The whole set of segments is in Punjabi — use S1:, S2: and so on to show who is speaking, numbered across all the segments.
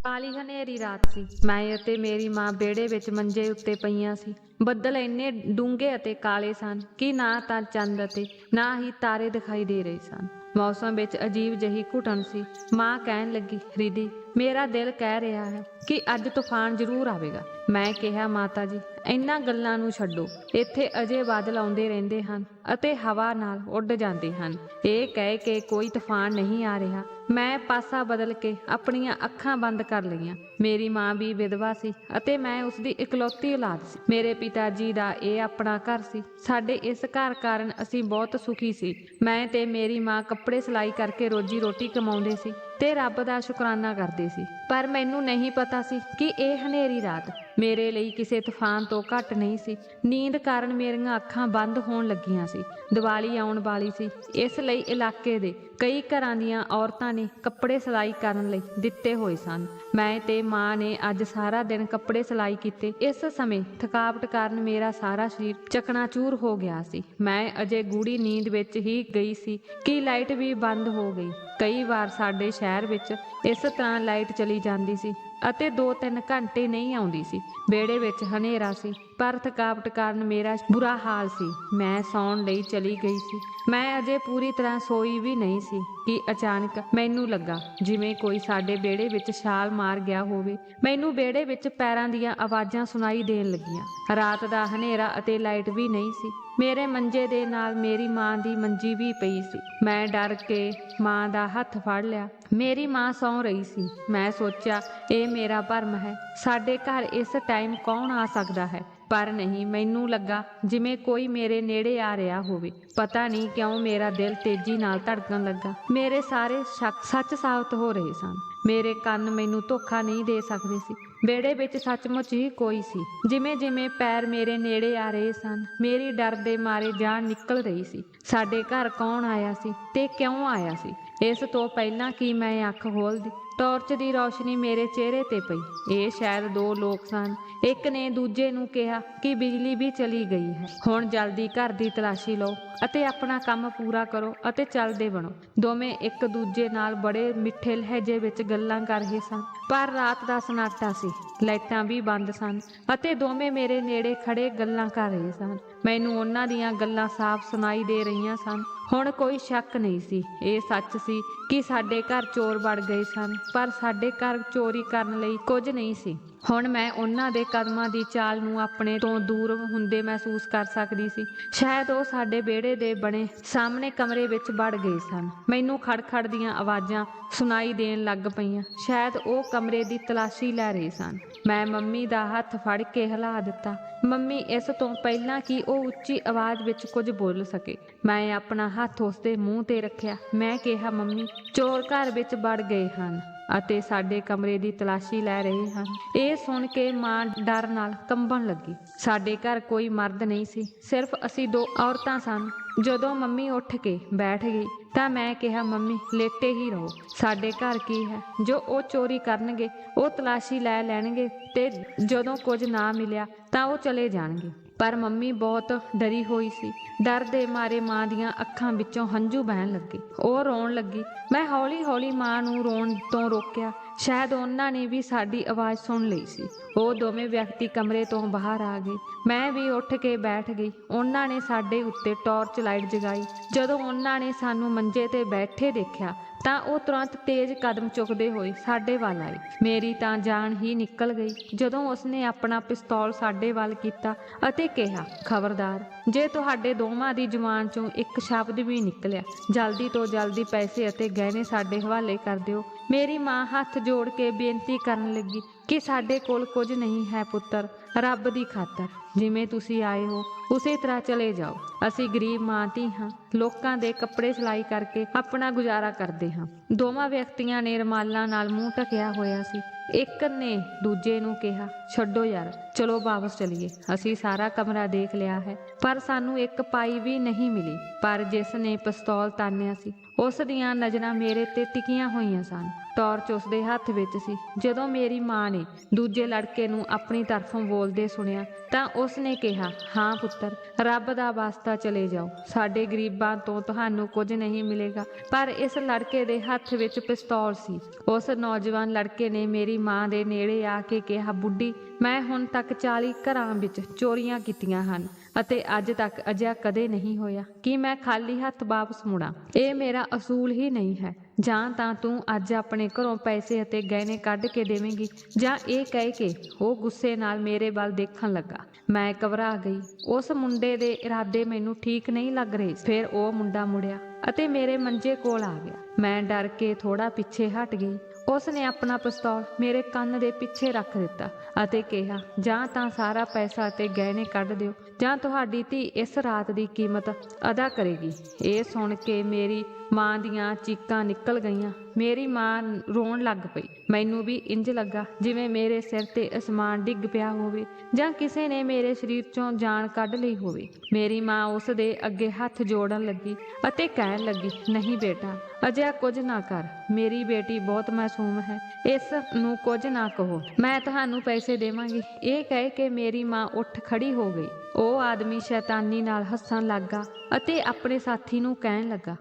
S1: ਕਾਲੀ ਹਨੇਰੀ ਰਾਤ ਸੀ। ਮੈਂ ਅਤੇ ਮੇਰੀ ਮਾਂ ਵਿਹੜੇ ਵਿੱਚ ਮੰਜੇ ਉੱਤੇ ਪਈਆਂ ਸੀ। ਬੱਦਲ ਇੰਨੇ ਡੂੰਘੇ ਅਤੇ ਕਾਲੇ ਸਨ ਕਿ ਨਾ ਤਾਂ ਚੰਦ ਅਤੇ ਨਾ ਹੀ ਤਾਰੇ ਦਿਖਾਈ ਦੇ ਰਹੇ ਸਨ। ਮੌਸਮ ਵਿੱਚ ਅਜੀਬ ਜਿਹੀ ਘੁਟਨ ਸੀ। ਮਾਂ ਕਹਿਣ ਲੱਗੀ, ਰਿਧੀ, ਮੇਰਾ ਦਿਲ ਕਹਿ ਰਿਹਾ ਹੈ ਕਿ ਅੱਜ ਤੂਫਾਨ ਜ਼ਰੂਰ ਆਵੇਗਾ। ਮੈਂ ਕਿਹਾ, ਮਾਤਾ ਜੀ, ਇਹਨਾਂ ਗੱਲਾਂ ਨੂੰ ਛੱਡੋ। ਇੱਥੇ ਅਜੇ ਬਾਦਲ ਆਉਂਦੇ ਰਹਿੰਦੇ ਹਨ ਅਤੇ ਹਵਾ ਨਾਲ ਉੱਡ ਜਾਂਦੇ ਹਨ। ਇਹ ਕਹਿ ਕੇ ਕੋਈ ਤੂਫਾਨ ਨਹੀਂ ਆ ਰਿਹਾ। ਮੈਂ ਪਾਸਾ ਬਦਲ ਕੇ ਆਪਣੀਆਂ ਅੱਖਾਂ ਬੰਦ ਕਰ ਲਈਆਂ। ਮੇਰੀ ਮਾਂ ਵੀ ਵਿਧਵਾ ਸੀ ਅਤੇ ਮੈਂ ਉਸਦੀ ਇਕਲੌਤੀ ਔਲਾਦ ਸੀ। ਮੇਰੇ ਪਿਤਾ ਜੀ ਦਾ ਇਹ ਆਪਣਾ ਘਰ ਸੀ। ਸਾਡੇ ਇਸ ਘਰ ਕਾਰਨ ਅਸੀਂ ਬਹੁਤ ਸੁਖੀ ਸੀ। ਮੈਂ ਤੇ ਮੇਰੀ ਮਾਂ ਕੱਪੜੇ ਸਿਲਾਈ ਕਰਕੇ ਰੋਜੀ ਰੋਟੀ ਕਮਾਉਂਦੇ ਸੀ ਤੇ ਰੱਬ ਦਾ ਸ਼ੁਕਰਾਨਾ ਕਰਦੇ ਸੀ। ਪਰ ਮੈਨੂੰ ਨਹੀਂ ਪਤਾ ਸੀ ਕਿ ਇਹ ਹਨੇਰੀ ਰਾਤ ਮੇਰੇ ਲਈ ਕਿਸੇ ਤੂਫਾਨ ਤੋਂ ਘੱਟ ਨਹੀਂ ਸੀ। ਨੀਂਦ ਕਾਰਨ ਮੇਰੀਆਂ ਅੱਖਾਂ ਬੰਦ ਹੋਣ ਲੱਗੀਆਂ ਸੀ। ਦੀਵਾਲੀ ਆਉਣ ਵਾਲੀ ਸੀ, ਇਸ ਲਈ ਇਲਾਕੇ ਦੇ ਕਈ ਘਰਾਂ ਦੀਆਂ ਔਰਤਾਂ ਨੇ ਕੱਪੜੇ ਸਿਲਾਈ ਕਰਨ ਲਈ ਦਿੱਤੇ ਹੋਏ ਸਨ। ਮੈਂ ਤੇ ਮਾਂ ਨੇ ਅੱਜ ਸਾਰਾ ਦਿਨ ਕੱਪੜੇ ਸਿਲਾਈ ਕੀਤੇ। ਇਸ ਸਮੇਂ ਥਕਾਵਟ ਕਾਰਨ ਮੇਰਾ ਸਾਰਾ ਸਰੀਰ ਚਕਨਾਚੂਰ ਹੋ ਗਿਆ ਸੀ। ਮੈਂ ਅਜੇ ਗੂੜੀ ਨੀਂਦ ਵਿੱਚ ਹੀ ਗਈ ਸੀ ਕਿ ਲਾਈਟ ਵੀ ਬੰਦ ਹੋ ਗਈ। ਕਈ ਵਾਰ ਸਾਡੇ ਸ਼ਹਿਰ ਵਿੱਚ ਇਸ ਤਰ੍ਹਾਂ ਲਾਈਟ ਚਲੀ ਜਾਂਦੀ ਸੀ ਅਤੇ 2-3 ਘੰਟੇ ਨਹੀਂ ਆਉਂਦੀ ਸੀ। ਵਿਹੜੇ ਵਿੱਚ ਹਨੇਰਾ ਸੀ, ਪਰ ਥਕਾਵਟ ਕਾਰਨ ਮੇਰਾ ਬੁਰਾ ਹਾਲ ਸੀ। ਮੈਂ ਸੌਣ ਲਈ ਚਲੀ ਗਈ ਸੀ। ਮੈਂ ਅਜੇ ਪੂਰੀ ਤਰ੍ਹਾਂ ਸੋਈ ਵੀ ਨਹੀਂ ਸੀ ਕਿ ਅਚਾਨਕ ਮੈਨੂੰ ਲੱਗਾ ਜਿਵੇਂ ਕੋਈ ਸਾਡੇ ਵਿਹੜੇ ਵਿੱਚ ਛਾਲ ਮਾਰ ਗਿਆ ਹੋਵੇ। ਮੈਨੂੰ ਵਿਹੜੇ ਵਿੱਚ ਪੈਰਾਂ ਦੀਆਂ ਆਵਾਜ਼ਾਂ ਸੁਣਾਈ ਦੇਣ ਲੱਗੀਆਂ। ਰਾਤ ਦਾ ਹਨੇਰਾ ਅਤੇ ਲਾਈਟ ਵੀ ਨਹੀਂ ਸੀ। ਮੇਰੇ ਮੰਜੇ ਦੇ ਨਾਲ ਮੇਰੀ ਮਾਂ ਦੀ ਮੰਜੀ ਵੀ ਪਈ ਸੀ। ਮੈਂ ਡਰ ਕੇ ਮਾਂ ਦਾ ਹੱਥ ਫੜ ਲਿਆ। ਮੇਰੀ ਮਾਂ ਸੌਂ ਰਹੀ ਸੀ। ਮੈਂ ਸੋਚਿਆ, ਇਹ ਮੇਰਾ ਭਰਮ ਹੈ। ਸਾਡੇ ਘਰ ਇਸ ਟਾਈਮ ਕੌਣ ਆ ਸਕਦਾ ਹੈ? ਪਰ ਨਹੀਂ, ਮੈਨੂੰ ਲੱਗਾ ਜਿਵੇਂ ਕੋਈ ਮੇਰੇ ਨੇੜੇ ਆ ਰਿਹਾ ਹੋਵੇ। ਪਤਾ ਨਹੀਂ ਕਿਉਂ ਮੇਰਾ ਦਿਲ ਤੇਜ਼ੀ ਨਾਲ ਧੜਕਣ ਲੱਗਾ। ਮੇਰੇ ਸਾਰੇ ਸ਼ੱਕ ਸੱਚ ਸਾਬਤ ਹੋ ਰਹੇ ਸਨ। ਮੇਰੇ ਕੰਨ ਮੈਨੂੰ ਧੋਖਾ ਨਹੀਂ ਦੇ ਸਕਦੇ ਸੀ। ਵਿਹੜੇ ਵਿੱਚ ਸੱਚਮੁੱਚ ਹੀ ਕੋਈ ਸੀ। ਜਿਵੇਂ ਜਿਵੇਂ ਪੈਰ ਮੇਰੇ ਨੇੜੇ ਆ ਰਹੇ ਸਨ, ਮੇਰੀ ਡਰ ਦੇ ਮਾਰੇ ਜਾਨ ਨਿਕਲ ਰਹੀ ਸੀ। ਸਾਡੇ ਘਰ ਕੌਣ ਆਇਆ ਸੀ ਤੇ ਕਿਉਂ ਆਇਆ ਸੀ? ਇਸ ਤੋਂ ਪਹਿਲਾਂ ਕਿ ਮੈਂ ਅੱਖ ਖੋਲ੍ਹਦੀ, ਟਾਰਚ ਦੀ ਰੌਸ਼ਨੀ ਮੇਰੇ ਚਿਹਰੇ ਤੇ ਪਈ। ਇਹ ਸ਼ਾਇਦ 2 ਲੋਕ ਸਨ। ਇੱਕ ਨੇ ਦੂਜੇ ਨੂੰ ਕਿਹਾ ਕਿ ਬਿਜਲੀ ਵੀ ਚਲੀ ਗਈ ਹੈ, ਹੁਣ ਜਲਦੀ ਘਰ ਦੀ ਤਲਾਸ਼ੀ ਲਓ ਅਤੇ ਆਪਣਾ ਕੰਮ ਪੂਰਾ ਕਰੋ ਅਤੇ ਚੱਲਦੇ ਬਣੋ। ਦੋਵੇਂ ਇੱਕ ਦੂਜੇ ਨਾਲ ਬੜੇ ਮਿੱਠੇ ਲਹਿਜੇ ਵਿੱਚ ਗੱਲਾਂ ਕਰ ਰਹੇ ਸਨ। ਪਰ ਰਾਤ ਦਾ ਸਨਾਟਾ ਸੀ, ਲਾਈਟਾਂ ਵੀ ਬੰਦ ਸਨ ਅਤੇ ਦੋਵੇਂ ਮੇਰੇ ਨੇੜੇ ਖੜੇ ਗੱਲਾਂ ਕਰ ਰਹੇ ਸਨ। ਮੈਨੂੰ ਉਹਨਾਂ ਦੀਆਂ ਗੱਲਾਂ ਸਾਫ਼ ਸੁਣਾਈ ਦੇ ਰਹੀਆਂ ਸਨ। ਹੁਣ ਕੋਈ ਸ਼ੱਕ ਨਹੀਂ ਸੀ। ਇਹ ਸੱਚ ਸੀ ਕਿ ਸਾਡੇ ਘਰ ਚੋਰ ਵੜ ਗਏ ਸਨ, ਪਰ ਸਾਡੇ ਘਰ ਚੋਰੀ ਕਰਨ ਲਈ ਕੁਝ ਨਹੀਂ ਸੀ। ਹੁਣ ਮੈਂ ਉਹਨਾਂ ਦੇ ਕਦਮਾਂ ਦੀ ਚਾਲ ਨੂੰ ਆਪਣੇ ਤੋਂ ਦੂਰ ਹੁੰਦੇ ਮਹਿਸੂਸ ਕਰ ਸਕਦੀ ਸੀ। ਸ਼ਾਇਦ ਉਹ ਸਾਡੇ ਵਿਹੜੇ ਦੇ ਬਣੇ ਸਾਹਮਣੇ ਕਮਰੇ ਵਿੱਚ ਵੜ ਗਏ ਸਨ। ਮੈਨੂੰ ਖੜ-ਖੜ ਦੀਆਂ ਆਵਾਜ਼ਾਂ ਸੁਣਾਈ ਦੇਣ ਲੱਗ ਪਈਆਂ। ਸ਼ਾਇਦ ਉਹ ਕਮਰੇ ਦੀ ਤਲਾਸ਼ੀ ਲੈ ਰਹੇ ਸਨ। ਮੈਂ ਮੰਮੀ ਦਾ ਹੱਥ ਫੜ ਕੇ ਹਿਲਾ ਦਿੱਤਾ। ਮੰਮੀ, ਇਸ ਤੋਂ ਪਹਿਲਾਂ ਕਿ ਉਹ ਉੱਚੀ ਆਵਾਜ਼ ਵਿੱਚ ਕੁਝ ਬੋਲ ਸਕੇ, ਮੈਂ ਆਪਣਾ ਹੱਥ ਉਸਦੇ ਮੂੰਹ ਤੇ ਰੱਖਿਆ। ਮੈਂ ਕਿਹਾ, ਮੰਮੀ, ਚੋਰ ਘਰ ਵਿੱਚ ਵੜ ਗਏ ਹਨ ਅਤੇ ਸਾਡੇ ਕਮਰੇ ਦੀ ਤਲਾਸ਼ੀ ਲੈ ਰਹੇ ਹਨ। ਇਹ ਸੁਣ ਕੇ ਮਾਂ ਡਰ ਨਾਲ ਕੰਬਣ ਲੱਗੀ। ਸਾਡੇ ਘਰ ਕੋਈ ਮਰਦ ਨਹੀਂ ਸੀ, ਸਿਰਫ ਅਸੀਂ 2 ਔਰਤਾਂ ਸਨ। ਜਦੋਂ ਮੰਮੀ ਉੱਠ ਕੇ ਬੈਠ ਗਈ ਤਾਂ ਮੈਂ ਕਿਹਾ, ਮੰਮੀ, ਲੇਟੇ ਹੀ ਰਹੋ। ਸਾਡੇ ਘਰ ਕੀ ਹੈ? ਜੋ ਉਹ ਚੋਰੀ ਕਰਨਗੇ ਉਹ ਤਲਾਸ਼ੀ ਲੈ ਲੈਣਗੇ ਤੇ ਜਦੋਂ ਕੁਝ ਨਾ ਮਿਲਿਆ ਤਾਂ ਉਹ ਚਲੇ ਜਾਣਗੇ। ਪਰ ਮੰਮੀ ਬਹੁਤ ਡਰੀ ਹੋਈ ਸੀ। ਡਰ ਦੇ ਮਾਰੇ ਮਾਂ ਦੀਆਂ ਅੱਖਾਂ ਵਿੱਚੋਂ ਹੰਝੂ ਵਹਿਣ ਲੱਗੇ। ਉਹ ਰੋਣ ਲੱਗੀ। ਮੈਂ ਹੌਲੀ-ਹੌਲੀ ਮਾਂ ਨੂੰ ਰੋਣ ਤੋਂ ਰੋਕਿਆ। ਸ਼ਾਇਦ ਉਹਨਾਂ ਨੇ ਵੀ ਸਾਡੀ ਆਵਾਜ਼ ਸੁਣ ਲਈ ਸੀ। ਉਹ ਦੋਵੇਂ ਵਿਅਕਤੀ ਕਮਰੇ ਤੋਂ ਬਾਹਰ ਆ ਗਏ। ਮੈਂ ਵੀ ਉੱਠ ਕੇ ਬੈਠ ਗਈ। ਉਹਨਾਂ ਨੇ ਸਾਡੇ ਉੱਤੇ ਟਾਰਚ ਲਾਈਟ ਜਗਾਈ। ਜਦੋਂ ਉਹਨਾਂ ਨੇ ਸਾਨੂੰ ਮੰਜੇ ਤੇ ਬੈਠੇ ਦੇਖਿਆ ਤਾਂ ਉਹ ਤੁਰੰਤ ਤੇਜ਼ ਕਦਮ ਚੁੱਕਦੇ ਹੋਏ ਸਾਡੇ ਵੱਲ ਆਏ। ਮੇਰੀ ਤਾਂ ਜਾਨ ਹੀ ਨਿਕਲ ਗਈ ਜਦੋਂ ਉਸਨੇ ਆਪਣਾ ਪਿਸਤੌਲ ਸਾਡੇ ਵੱਲ ਕੀਤਾ ਅਤੇ ਕਿਹਾ, ਖਬਰਦਾਰ, ਜੇ ਤੁਹਾਡੇ ਦੋਵਾਂ ਦੀ ਜ਼ੁਬਾਨ ਚੋਂ ਇੱਕ ਸ਼ਬਦ ਵੀ ਨਿਕਲਿਆ, ਜਲਦੀ ਤੋਂ ਜਲਦੀ ਪੈਸੇ ਅਤੇ ਗਹਿਣੇ ਸਾਡੇ ਹਵਾਲੇ ਕਰ ਦਿਓ। ਮੇਰੀ ਮਾਂ ਹੱਥ ਜੋੜ ਕੇ ਬੇਨਤੀ ਕਰਨ ਲੱਗੀ ਕਿ ਸਾਡੇ ਕੋਲ ਕੁਝ ਨਹੀਂ ਹੈ ਪੁੱਤਰ, ਰੱਬ ਦੀ ਖਾਤਰ ਜਿਵੇਂ ਤੁਸੀਂ ਆਏ ਹੋ ਉਸੇ ਤਰ੍ਹਾਂ ਚਲੇ ਜਾਓ। ਅਸੀਂ ਗਰੀਬ ਮਾਂ ਧੀ ਹਾਂ, ਲੋਕਾਂ ਦੇ ਕੱਪੜੇ ਸਿਲਾਈ ਕਰਕੇ ਆਪਣਾ ਗੁਜ਼ਾਰਾ ਕਰਦੇ ਹਾਂ। ਦੋਵਾਂ ਵਿਅਕਤੀਆਂ ਨੇ ਰੁਮਾਲਾਂ ਨਾਲ ਮੂੰਹ ਢਕਿਆ ਹੋਇਆ ਸੀ। ਇੱਕ ਨੇ ਦੂਜੇ ਨੂੰ ਕਿਹਾ, ਛੱਡੋ ਯਾਰ, ਚਲੋ ਵਾਪਸ ਚਲੀਏ। ਅਸੀਂ ਸਾਰਾ ਕਮਰਾ ਦੇਖ ਲਿਆ ਹੈ, ਪਰ ਸਾਨੂੰ ਇੱਕ ਪਾਈ ਵੀ ਨਹੀਂ ਮਿਲੀ। ਪਰ ਜਿਸ ਨੇ ਪਿਸਤੌਲ ਤਾਨਿਆ ਸੀ ਉਸ ਦੀਆਂ ਨਜ਼ਰਾਂ ਮੇਰੇ ਤੇ ਟਿਕੀਆਂ ਹੋਈਆਂ ਸਨ। ਟਾਰਚ ਉਸਦੇ ਹੱਥ ਵਿੱਚ ਸੀ। ਜਦੋਂ ਮੇਰੀ ਮਾਂ ਨੇ ਦੂਜੇ ਲੜਕੇ ਨੂੰ ਆਪਣੀ ਤਰਫੋਂ ਬੋਲਦੇ ਸੁਣਿਆ ਤਾਂ ਉਸ ਨੇ ਕਿਹਾ, ਹਾਂ ਪੁੱਤਰ, ਰੱਬ ਦਾ ਵਾਸਤਾ ਚਲੇ ਜਾਓ, ਸਾਡੇ ਗਰੀਬਾਂ ਤੋਂ ਤੁਹਾਨੂੰ ਕੁਝ ਨਹੀਂ ਮਿਲੇਗਾ। ਪਰ ਇਸ ਲੜਕੇ ਦੇ ਹੱਥ ਵਿੱਚ ਪਿਸਤੌਲ ਸੀ। ਉਸ ਨੌਜਵਾਨ ਲੜਕੇ ਨੇ ਮੇਰੀ ਮਾਂ ਦੇ ਨੇੜੇ ਆ ਕੇ ਕਿਹਾ, ਬੁੱਢੀ, ਮੈਂ ਹੁਣ ਤੱਕ 40 ਘਰਾਂ ਵਿੱਚ ਚੋਰੀਆਂ ਕੀਤੀਆਂ ਹਨ ਅਤੇ ਅੱਜ ਤੱਕ ਅਜਿਹਾ ਕਦੇ ਨਹੀਂ ਹੋਇਆ ਕਿ ਮੈਂ ਖਾਲੀ ਹੱਥ ਵਾਪਸ ਮੁੜਾਂ। ਇਹ ਮੇਰਾ ਅਸੂਲ ਹੀ ਨਹੀਂ ਹੈ। ਜਾਂ ਤਾਂ ਤੂੰ ਅੱਜ ਆਪਣੇ ਘਰੋਂ ਪੈਸੇ ਅਤੇ ਗਹਿਣੇ ਕੱਢ ਕੇ ਦੇਵੇਂਗੀ, ਜਾਂ ਇਹ ਕਹਿ ਕੇ ਉਹ ਗੁੱਸੇ ਨਾਲ ਮੇਰੇ ਵੱਲ ਦੇਖਣ ਲੱਗਾ। ਮੈਂ ਘਬਰਾ ਗਈ। ਉਸ ਮੁੰਡੇ ਦੇ ਇਰਾਦੇ ਮੈਨੂੰ ਠੀਕ ਨਹੀਂ ਲੱਗ ਰਹੇ। ਫਿਰ ਉਹ ਮੁੰਡਾ ਮੁੜਿਆ ਅਤੇ ਮੇਰੇ ਮੰਜੇ ਕੋਲ ਆ ਗਿਆ। ਮੈਂ ਡਰ ਕੇ ਥੋੜਾ ਪਿੱਛੇ ਹਟ ਗਈ। ਉਸ ਨੇ ਆਪਣਾ ਪਿਸਤੌਲ ਮੇਰੇ ਕੰਨ ਦੇ ਪਿੱਛੇ ਰੱਖ ਦਿੱਤਾ ਅਤੇ ਕਿਹਾ, ਜਾਂ ਤਾਂ ਸਾਰਾ ਪੈਸਾ ਅਤੇ ਗਹਿਣੇ ਕੱਢ ਦਿਓ, ਜਾਂ ਤੁਹਾਡੀ ਧੀ ਇਸ ਰਾਤ ਦੀ ਕੀਮਤ ਅਦਾ ਕਰੇਗੀ। ਇਹ ਸੁਣ ਕੇ ਮੇਰੀ ਮਾਂ ਦੀਆਂ ਚੀਕਾਂ ਨਿਕਲ ਗਈਆਂ। ਮੇਰੀ ਮਾਂ ਰੋਣ ਲੱਗ ਪਈ। ਮੈਨੂੰ ਵੀ ਇੰਜ ਲੱਗਾ ਜਿਵੇਂ ਮੇਰੇ ਸਿਰ ਤੇ ਅਸਮਾਨ ਡਿੱਗ ਪਿਆ ਹੋਵੇ ਜਾਂ ਕਿਸੇ ਨੇ ਮੇਰੇ ਸਰੀਰ ਚੋਂ ਜਾਨ ਕੱਢ ਲਈ ਹੋਵੇ। ਮੇਰੀ ਮਾਂ ਉਸ ਦੇ ਅੱਗੇ ਹੱਥ ਜੋੜਨ ਲੱਗੀ ਅਤੇ ਕਹਿਣ ਲੱਗੀ, ਨਹੀਂ ਬੇਟਾ, ਅਜਿਹਾ ਕੁਝ ਨਾ ਕਰ। ਮੇਰੀ ਬੇਟੀ ਬਹੁਤ ਮਾਸੂਮ ਹੈ, ਇਸ ਨੂੰ ਕੁਝ ਨਾ ਕਹੋ, ਮੈਂ ਤੁਹਾਨੂੰ ਪੈਸੇ ਦੇਵਾਂਗੀ। ਇਹ ਕਹਿ ਕੇ ਮੇਰੀ ਮਾਂ ਉੱਠ ਖੜੀ ਹੋ ਗਈ। ਉਹ ਆਦਮੀ ਸ਼ੈਤਾਨੀ ਨਾਲ ਹੱਸਣ ਲੱਗਾ ਅਤੇ ਆਪਣੇ ਸਾਥੀ ਨੂੰ ਕਹਿਣ ਲੱਗਾ,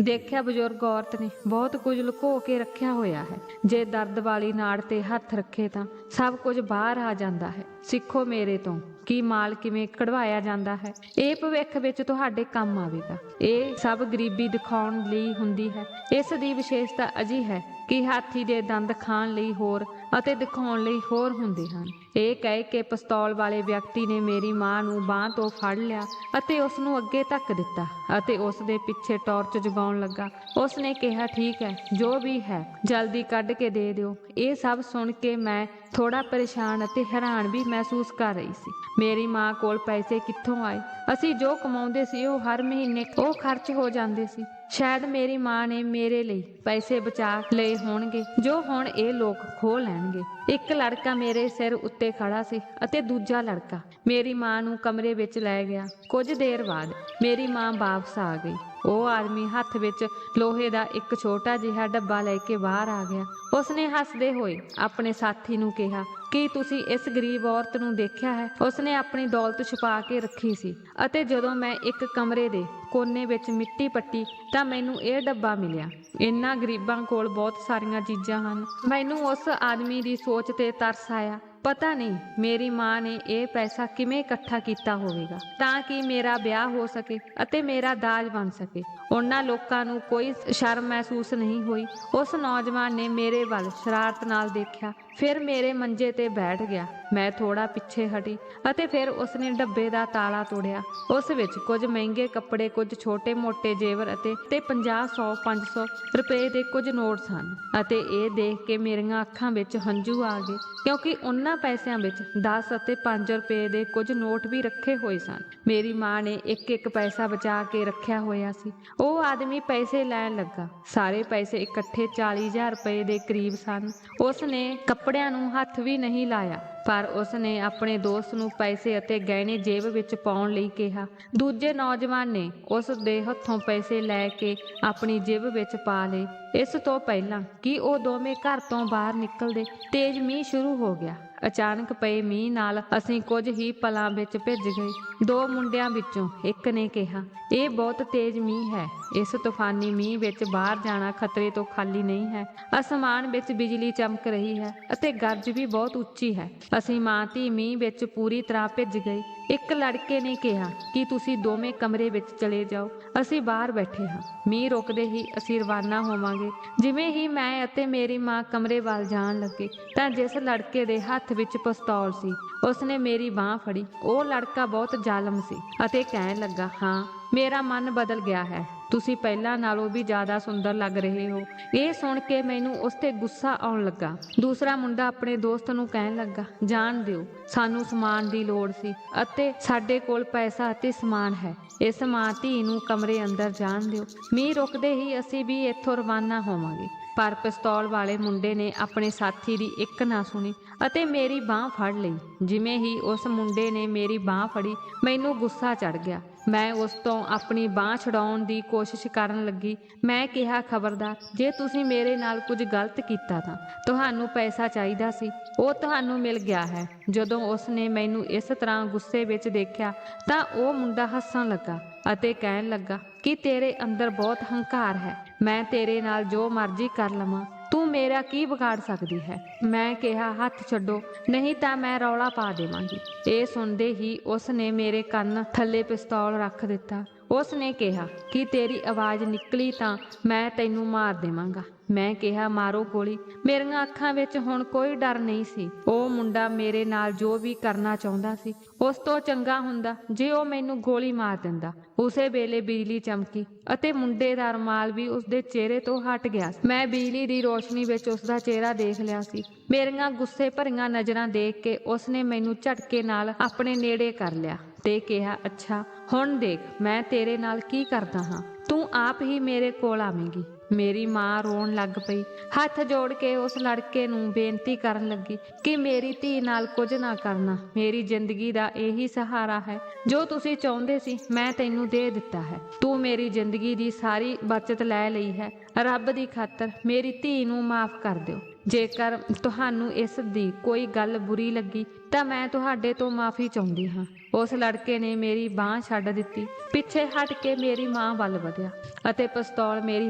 S1: ਦੇਖਿਆ ਬਜ਼ੁਰਗ ਔਰਤ ਨੇ ਬਹੁਤ ਕੁਝ ਲੁਕੋ ਕੇ ਰੱਖਿਆ ਹੋਇਆ ਹੈ। ਜੇ ਦਰਦ ਵਾਲੀ ਨਾੜ ਤੇ ਹੱਥ ਰੱਖੇ ਤਾਂ ਸਭ ਕੁਝ ਬਾਹਰ ਆ ਜਾਂਦਾ ਹੈ। ਸਿੱਖੋ ਮੇਰੇ ਤੋਂ ਕਿ ਮਾਲ ਕਿਵੇਂ ਕਢਵਾਇਆ ਜਾਂਦਾ ਹੈ। ਇਹ ਭਵਿੱਖ ਵਿੱਚ ਤੁਹਾਡੇ ਕੰਮ ਆਵੇਗਾ। ਇਹ ਸਭ ਗਰੀਬੀ ਦਿਖਾਉਣ ਲਈ ਹੁੰਦੀ ਹੈ। ਇਸ ਦੀ ਵਿਸ਼ੇਸ਼ਤਾ ਅਜਿਹੀ ਹੈ ਕਿ ਹਾਥੀ ਦੇ ਦੰਦ ਖਾਣ ਲਈ ਹੋਰ ਅਤੇ ਦਿਖਾਉਣ ਲਈ ਹੋਰ ਹੁੰਦੇ ਹਨ। ਇਹ ਕਹਿ ਕੇ ਪਿਸਤੌਲ ਵਾਲੇ ਵਿਅਕਤੀ ਨੇ ਮੇਰੀ ਮਾਂ ਨੂੰ ਬਾਂਹ ਤੋਂ ਫੜ ਲਿਆ ਅਤੇ ਉਸ ਨੂੰ ਅੱਗੇ ਧੱਕ ਦਿੱਤਾ ਅਤੇ ਉਸ ਦੇ ਪਿੱਛੇ ਟਾਰਚ ਜਗਾਉਣ ਲੱਗਾ। ਉਸ ਨੇ ਕਿਹਾ, ਠੀਕ ਹੈ, ਜੋ ਵੀ ਹੈ ਜਲਦੀ ਕੱਢ ਕੇ ਦੇ ਦਿਓ। ਇਹ ਸਭ ਸੁਣ ਕੇ ਮੈਂ ਥੋੜਾ ਪਰੇਸ਼ਾਨ ਅਤੇ ਹੈਰਾਨ ਵੀ ਮਹਿਸੂਸ ਕਰ ਰਹੀ ਸੀ। ਮੇਰੀ ਮਾਂ ਕੋਲ ਪੈਸੇ ਕਿੱਥੋਂ ਆਏ? ਅਸੀਂ ਜੋ ਕਮਾਉਂਦੇ ਸੀ ਉਹ ਹਰ ਮਹੀਨੇ ਉਹ ਖਰਚ ਹੋ ਜਾਂਦੇ ਸੀ। ਸ਼ਾਇਦ ਮੇਰੀ ਮਾਂ ਨੇ ਮੇਰੇ ਲਈ ਪੈਸੇ ਬਚਾ ਲਏ ਹੋਣਗੇ ਜੋ ਹੁਣ ਇਹ ਲੋਕ ਖੋਹ ਲੈਣਗੇ। ਇੱਕ ਲੜਕਾ ਮੇਰੇ ਸਿਰ ਉੱਤੇ ਖੜਾ ਸੀ ਅਤੇ ਦੂਜਾ ਲੜਕਾ ਮੇਰੀ ਮਾਂ ਨੂੰ ਕਮਰੇ ਵਿੱਚ ਲੈ ਗਿਆ। ਕੁਝ ਦੇਰ ਬਾਅਦ ਮੇਰੀ ਮਾਂ ਵਾਪਸ ਆ ਗਈ। ਉਹ ਆਦਮੀ ਹੱਥ ਵਿੱਚ ਲੋਹੇ ਦਾ ਇੱਕ ਛੋਟਾ ਜਿਹਾ ਡੱਬਾ ਲੈ ਕੇ ਬਾਹਰ ਆ ਗਿਆ। ਉਸਨੇ ਹੱਸਦੇ ਹੋਏ ਆਪਣੇ ਸਾਥੀ ਨੂੰ ਕਿਹਾ, ਕੀ ਤੁਸੀਂ ਇਸ ਗਰੀਬ ਔਰਤ ਨੂੰ ਦੇਖਿਆ ਹੈ? ਉਸਨੇ ਆਪਣੀ ਦੌਲਤ ਛੁਪਾ ਕੇ ਰੱਖੀ ਸੀ ਅਤੇ ਜਦੋਂ ਮੈਂ ਇੱਕ ਕਮਰੇ ਦੇ ਕੋਨੇ ਵਿੱਚ ਮਿੱਟੀ ਪੱਟੀ ਤਾਂ ਮੈਨੂੰ ਇਹ ਡੱਬਾ ਮਿਲਿਆ। ਇਹਨਾਂ ਗਰੀਬਾਂ ਕੋਲ ਬਹੁਤ ਸਾਰੀਆਂ ਚੀਜ਼ਾਂ ਹਨ। ਮੈਨੂੰ ਉਸ ਆਦਮੀ ਦੀ ਸੋਚ ਤੇ ਤਰਸ ਆਇਆ। ਪਤਾ ਨਹੀਂ ਮੇਰੀ ਮਾਂ ਨੇ ਇਹ ਪੈਸਾ ਕਿਵੇਂ ਇਕੱਠਾ ਕੀਤਾ ਹੋਵੇਗਾ ਤਾਂ ਕਿ ਮੇਰਾ ਵਿਆਹ ਹੋ ਸਕੇ ਅਤੇ ਮੇਰਾ ਦਾਜ ਬਣ ਸਕੇ। ਉਹਨਾਂ ਲੋਕਾਂ ਨੂੰ ਕੋਈ ਸ਼ਰਮ ਮਹਿਸੂਸ ਨਹੀਂ ਹੋਈ। ਉਸ ਨੌਜਵਾਨ ਨੇ ਮੇਰੇ ਵੱਲ ਸ਼ਰਾਰਤ ਨਾਲ ਦੇਖਿਆ, ਫਿਰ ਮੇਰੇ ਮੰਜੇ ਤੇ ਬੈਠ ਗਿਆ। ਮੈਂ ਥੋੜਾ ਪਿੱਛੇ ਹਟੀ ਅਤੇ ਫਿਰ ਉਸਨੇ ਡੱਬੇ ਦਾ ਤਾਲਾ ਤੋੜਿਆ। ਉਸ ਵਿੱਚ ਕੁਝ ਮਹਿੰਗੇ ਕੱਪੜੇ, ਕੁਝ ਛੋਟੇ ਮੋਟੇ ਜੇਵਰ ਅਤੇ 50, 100, 500 ਰੁਪਏ ਦੇ ਕੁਝ ਨੋਟ ਸਨ। ਅਤੇ ਇਹ ਦੇਖ ਕੇ ਮੇਰੀਆਂ ਅੱਖਾਂ ਵਿੱਚ ਹੰਝੂ ਆ ਗਏ ਕਿਉਂਕਿ ਉਹਨਾਂ ਪੈਸਿਆਂ ਵਿੱਚ 10 ਅਤੇ 5 ਰੁਪਏ ਦੇ ਕੁਝ ਨੋਟ ਵੀ ਰੱਖੇ ਹੋਏ ਸਨ। ਮੇਰੀ ਮਾਂ ਨੇ ਇੱਕ ਪੈਸਾ ਬਚਾ ਕੇ ਰੱਖਿਆ ਹੋਇਆ ਸੀ। ਉਹ ਆਦਮੀ ਪੈਸੇ ਲੈਣ ਲੱਗਾ। ਸਾਰੇ ਪੈਸੇ ਇਕੱਠੇ 40,000 ਰੁਪਏ ਦੇ ਕਰੀਬ ਸਨ। ਉਸ ਨੇ ਕੱਪੜਿਆਂ ਨੂੰ ਹੱਥ ਵੀ ਨਹੀਂ ਲਾਇਆ, ਪਰ ਉਸ ਨੇ ਆਪਣੇ ਦੋਸਤ ਨੂੰ ਪੈਸੇ ਅਤੇ ਗਹਿਣੇ ਜੇਬ ਵਿੱਚ ਪਾਉਣ ਲਈ ਕਿਹਾ। ਦੂਜੇ ਨੌਜਵਾਨ ਨੇ ਉਸ ਦੇ ਹੱਥੋਂ ਪੈਸੇ ਲੈ ਕੇ ਆਪਣੀ ਜੇਬ ਵਿੱਚ ਪਾ ਲਏ। ਇਸ ਤੋਂ ਪਹਿਲਾਂ ਕਿ ਉਹ ਦੋਵੇਂ ਘਰ ਤੋਂ ਬਾਹਰ ਨਿਕਲਦੇ, ਤੇਜ਼ ਮੀਂਹ ਸ਼ੁਰੂ ਹੋ ਗਿਆ। ਅਚਾਨਕ ਪਏ ਮੀਂਹ ਨਾਲ ਅਸੀਂ ਕੁਝ ਹੀ ਪਲਾਂ ਵਿੱਚ ਭਿੱਜ ਗਏ। ਦੋ ਮੁੰਡਿਆਂ ਵਿੱਚੋਂ ਇੱਕ ਨੇ ਕਿਹਾ, ਇਹ ਬਹੁਤ ਤੇਜ਼ ਮੀਂਹ ਹੈ। ਇਸ ਤੂਫਾਨੀ ਮੀਂਹ ਵਿੱਚ ਬਾਹਰ ਜਾਣਾ ਖਤਰੇ ਤੋਂ ਖਾਲੀ ਨਹੀਂ ਹੈ। ਅਸਮਾਨ ਵਿੱਚ ਬਿਜਲੀ ਚਮਕ ਰਹੀ ਹੈ ਅਤੇ ਗਰਜ ਵੀ ਬਹੁਤ ਉੱਚੀ ਹੈ। ਅਸੀਂ ਮਾਂ ਧੀ ਮੀਂਹ ਵਿੱਚ ਪੂਰੀ ਤਰ੍ਹਾਂ ਭਿੱਜ ਗਏ। ਇੱਕ ਲੜਕੇ ਨੇ ਕਿਹਾ ਕਿ ਤੁਸੀਂ ਦੋਵੇਂ ਕਮਰੇ ਵਿੱਚ ਚਲੇ ਜਾਓ, ਅਸੀਂ ਬਾਹਰ ਬੈਠੇ ਹਾਂ। ਮੀਂਹ ਰੁਕਦੇ ਹੀ ਅਸੀਂ ਰਵਾਨਾ ਹੋਵਾਂਗੇ। ਜਿਵੇਂ ਹੀ ਮੈਂ ਅਤੇ ਮੇਰੀ ਮਾਂ ਕਮਰੇ ਵੱਲ ਜਾਣ ਲੱਗੇ ਤਾਂ ਜਿਸ ਲੜਕੇ ਦੇ ਹੱਥ ਵਿੱਚ ਪਿਸਤੌਲ ਸੀ ਉਸਨੇ ਮੇਰੀ ਬਾਂਹ ਫੜੀ। ਉਹ ਲੜਕਾ ਬਹੁਤ ਜ਼ਾਲਮ ਸੀ ਅਤੇ ਕਹਿਣ ਲੱਗਾ, ਹਾਂ, ਮੇਰਾ ਮਨ ਬਦਲ ਗਿਆ ਹੈ। ਤੁਸੀਂ ਪਹਿਲਾਂ ਨਾਲੋਂ ਵੀ ਜ਼ਿਆਦਾ ਸੁੰਦਰ ਲੱਗ ਰਹੇ ਹੋ। ਇਹ ਸੁਣ ਕੇ ਮੈਨੂੰ ਉਸ ਤੇ ਗੁੱਸਾ ਆਉਣ ਲੱਗਾ। ਦੂਸਰਾ ਮੁੰਡਾ ਆਪਣੇ ਦੋਸਤ ਨੂੰ ਕਹਿਣ ਲੱਗਾ, ਜਾਣ ਦਿਓ, ਸਾਨੂੰ ਸਮਾਨ ਦੀ ਲੋੜ ਸੀ ਅਤੇ ਸਾਡੇ ਕੋਲ ਪੈਸਾ ਅਤੇ ਸਮਾਨ ਹੈ। ਇਸ ਮਾਂ ਧੀ ਨੂੰ ਕਮਰੇ ਅੰਦਰ ਜਾਣ ਦਿਓ। ਮੀਂਹ ਰੁਕਦੇ ਹੀ ਅਸੀਂ ਵੀ ਇੱਥੋਂ ਰਵਾਨਾ ਹੋਵਾਂਗੇ। ਪਰ ਪਿਸਤੌਲ ਵਾਲੇ ਮੁੰਡੇ ਨੇ ਆਪਣੇ ਸਾਥੀ ਦੀ ਇੱਕ ਨਾ ਸੁਣੀ ਅਤੇ ਮੇਰੀ ਬਾਂਹ ਫੜ ਲਈ। ਜਿਵੇਂ ਹੀ ਉਸ ਮੁੰਡੇ ਨੇ ਮੇਰੀ ਬਾਂਹ ਫੜੀ, ਮੈਨੂੰ ਗੁੱਸਾ ਚੜ੍ਹ ਗਿਆ। ਮੈਂ ਉਸ ਤੋਂ ਆਪਣੀ ਬਾਂਹ ਛਡਾਉਣ ਦੀ ਕੋਸ਼ਿਸ਼ ਕਰਨ ਲੱਗੀ। ਮੈਂ ਕਿਹਾ, ਖਬਰਦਾਰ, ਜੇ ਤੁਸੀਂ ਮੇਰੇ ਨਾਲ ਕੁਝ ਗਲਤ ਕੀਤਾ ਤਾਂ ਤੁਹਾਨੂੰ ਪੈਸਾ ਚਾਹੀਦਾ ਸੀ, ਉਹ ਤੁਹਾਨੂੰ ਮਿਲ ਗਿਆ ਹੈ। ਜਦੋਂ ਉਸ ਨੇ ਮੈਨੂੰ ਇਸ ਤਰ੍ਹਾਂ ਗੁੱਸੇ ਵਿੱਚ ਦੇਖਿਆ ਤਾਂ ਉਹ ਮੁੰਡਾ ਹੱਸਣ ਲੱਗਾ ਅਤੇ ਕਹਿਣ ਲੱਗਾ ਕਿ ਤੇਰੇ ਅੰਦਰ ਬਹੁਤ ਹੰਕਾਰ ਹੈ, ਮੈਂ ਤੇਰੇ ਨਾਲ ਜੋ ਮਰਜ਼ੀ ਕਰ ਲਵਾਂ, ਤੂੰ ਮੇਰਾ ਕੀ ਵਿਗਾੜ ਸਕਦੀ ਹੈ। ਮੈਂ ਕਿਹਾ, ਹੱਥ ਛੱਡੋ, ਨਹੀਂ ਤਾਂ ਮੈਂ ਰੌਲਾ ਪਾ ਦੇਵਾਂਗੀ। ਇਹ ਸੁਣਦੇ ਹੀ ਉਸ ਨੇ ਮੇਰੇ ਕੰਨ ਥੱਲੇ ਪਿਸਤੌਲ ਰੱਖ ਦਿੱਤਾ। ਉਸ ਨੇ ਕਿਹਾ ਕਿ ਤੇਰੀ ਆਵਾਜ਼ ਨਿਕਲੀ ਤਾਂ ਮੈਂ ਤੈਨੂੰ ਮਾਰ ਦੇਵਾਂਗਾ। ਮੈਂ ਕਿਹਾ, ਮਾਰੋ ਗੋਲੀ। ਮੇਰੀਆਂ ਅੱਖਾਂ ਵਿੱਚ ਹੁਣ ਕੋਈ ਡਰ ਨਹੀਂ ਸੀ। ਉਹ ਮੁੰਡਾ ਮੇਰੇ ਨਾਲ ਜੋ ਵੀ ਕਰਨਾ ਚਾਹੁੰਦਾ ਸੀ, ਉਸ ਤੋਂ ਚੰਗਾ ਹੁੰਦਾ ਜੇ ਉਹ ਮੈਨੂੰ ਗੋਲੀ ਮਾਰ ਦਿੰਦਾ। ਉਸੇ ਵੇਲੇ ਬਿਜਲੀ ਚਮਕੀ ਅਤੇ ਮੁੰਡੇ ਦਾ ਰੁਮਾਲ ਵੀ ਉਸਦੇ ਚਿਹਰੇ ਤੋਂ ਹਟ ਗਿਆ। ਮੈਂ ਬਿਜਲੀ ਦੀ ਰੋਸ਼ਨੀ ਵਿੱਚ ਉਸਦਾ ਚਿਹਰਾ ਦੇਖ ਲਿਆ ਸੀ। ਮੇਰੀਆਂ ਗੁੱਸੇ ਭਰੀਆਂ ਨਜ਼ਰਾਂ ਦੇਖ ਕੇ ਉਸਨੇ ਮੈਨੂੰ ਝਟਕੇ ਨਾਲ ਆਪਣੇ ਨੇੜੇ ਕਰ ਲਿਆ ਤੇ ਕਿਹਾ, ਅੱਛਾ, ਹੁਣ ਦੇਖ ਮੈਂ ਤੇਰੇ ਨਾਲ ਕੀ ਕਰਦਾ ਹਾਂ। ਤੂੰ ਆਪ ਹੀ ਮੇਰੇ ਕੋਲ ਆਵੇਂਗੀ। ਮੇਰੀ ਮਾਂ ਰੋਣ ਲੱਗ ਪਈ, ਹੱਥ ਜੋੜ ਕੇ ਉਸ ਲੜਕੇ ਨੂੰ ਬੇਨਤੀ ਕਰਨ ਲੱਗੀ ਕਿ ਮੇਰੀ ਧੀ ਨਾਲ ਕੁਝ ਨਾ ਕਰਨਾ। ਮੇਰੀ ਜ਼ਿੰਦਗੀ ਦਾ ਇਹੀ ਸਹਾਰਾ ਹੈ, ਜੋ ਤੁਸੀਂ ਚਾਹੁੰਦੇ ਸੀ ਮੈਂ ਤੈਨੂੰ ਦੇ ਦਿੱਤਾ ਹੈ। ਤੂੰ ਮੇਰੀ ਜ਼ਿੰਦਗੀ ਦੀ ਸਾਰੀ ਬਚਤ ਲੈ ਲਈ ਹੈ। ਰੱਬ ਦੀ ਖਾਤਰ ਮੇਰੀ ਧੀ ਨੂੰ ਮਾਫ ਕਰ ਦਿਓ। ਜੇਕਰ ਤੁਹਾਨੂੰ ਇਸ ਦੀ ਕੋਈ ਗੱਲ ਬੁਰੀ ਲੱਗੀ ਤਾਂ ਮੈਂ ਤੁਹਾਡੇ ਤੋਂ ਮਾਫੀ ਚਾਹੁੰਦੀ ਹਾਂ। ਉਸ ਲੜਕੇ ਨੇ ਮੇਰੀ ਬਾਂਹ ਛੱਡ ਦਿੱਤੀ, ਪਿੱਛੇ ਹਟ ਕੇ ਮੇਰੀ ਮਾਂ ਵੱਲ ਵਧਿਆ ਅਤੇ ਪਿਸਤੌਲ ਮੇਰੀ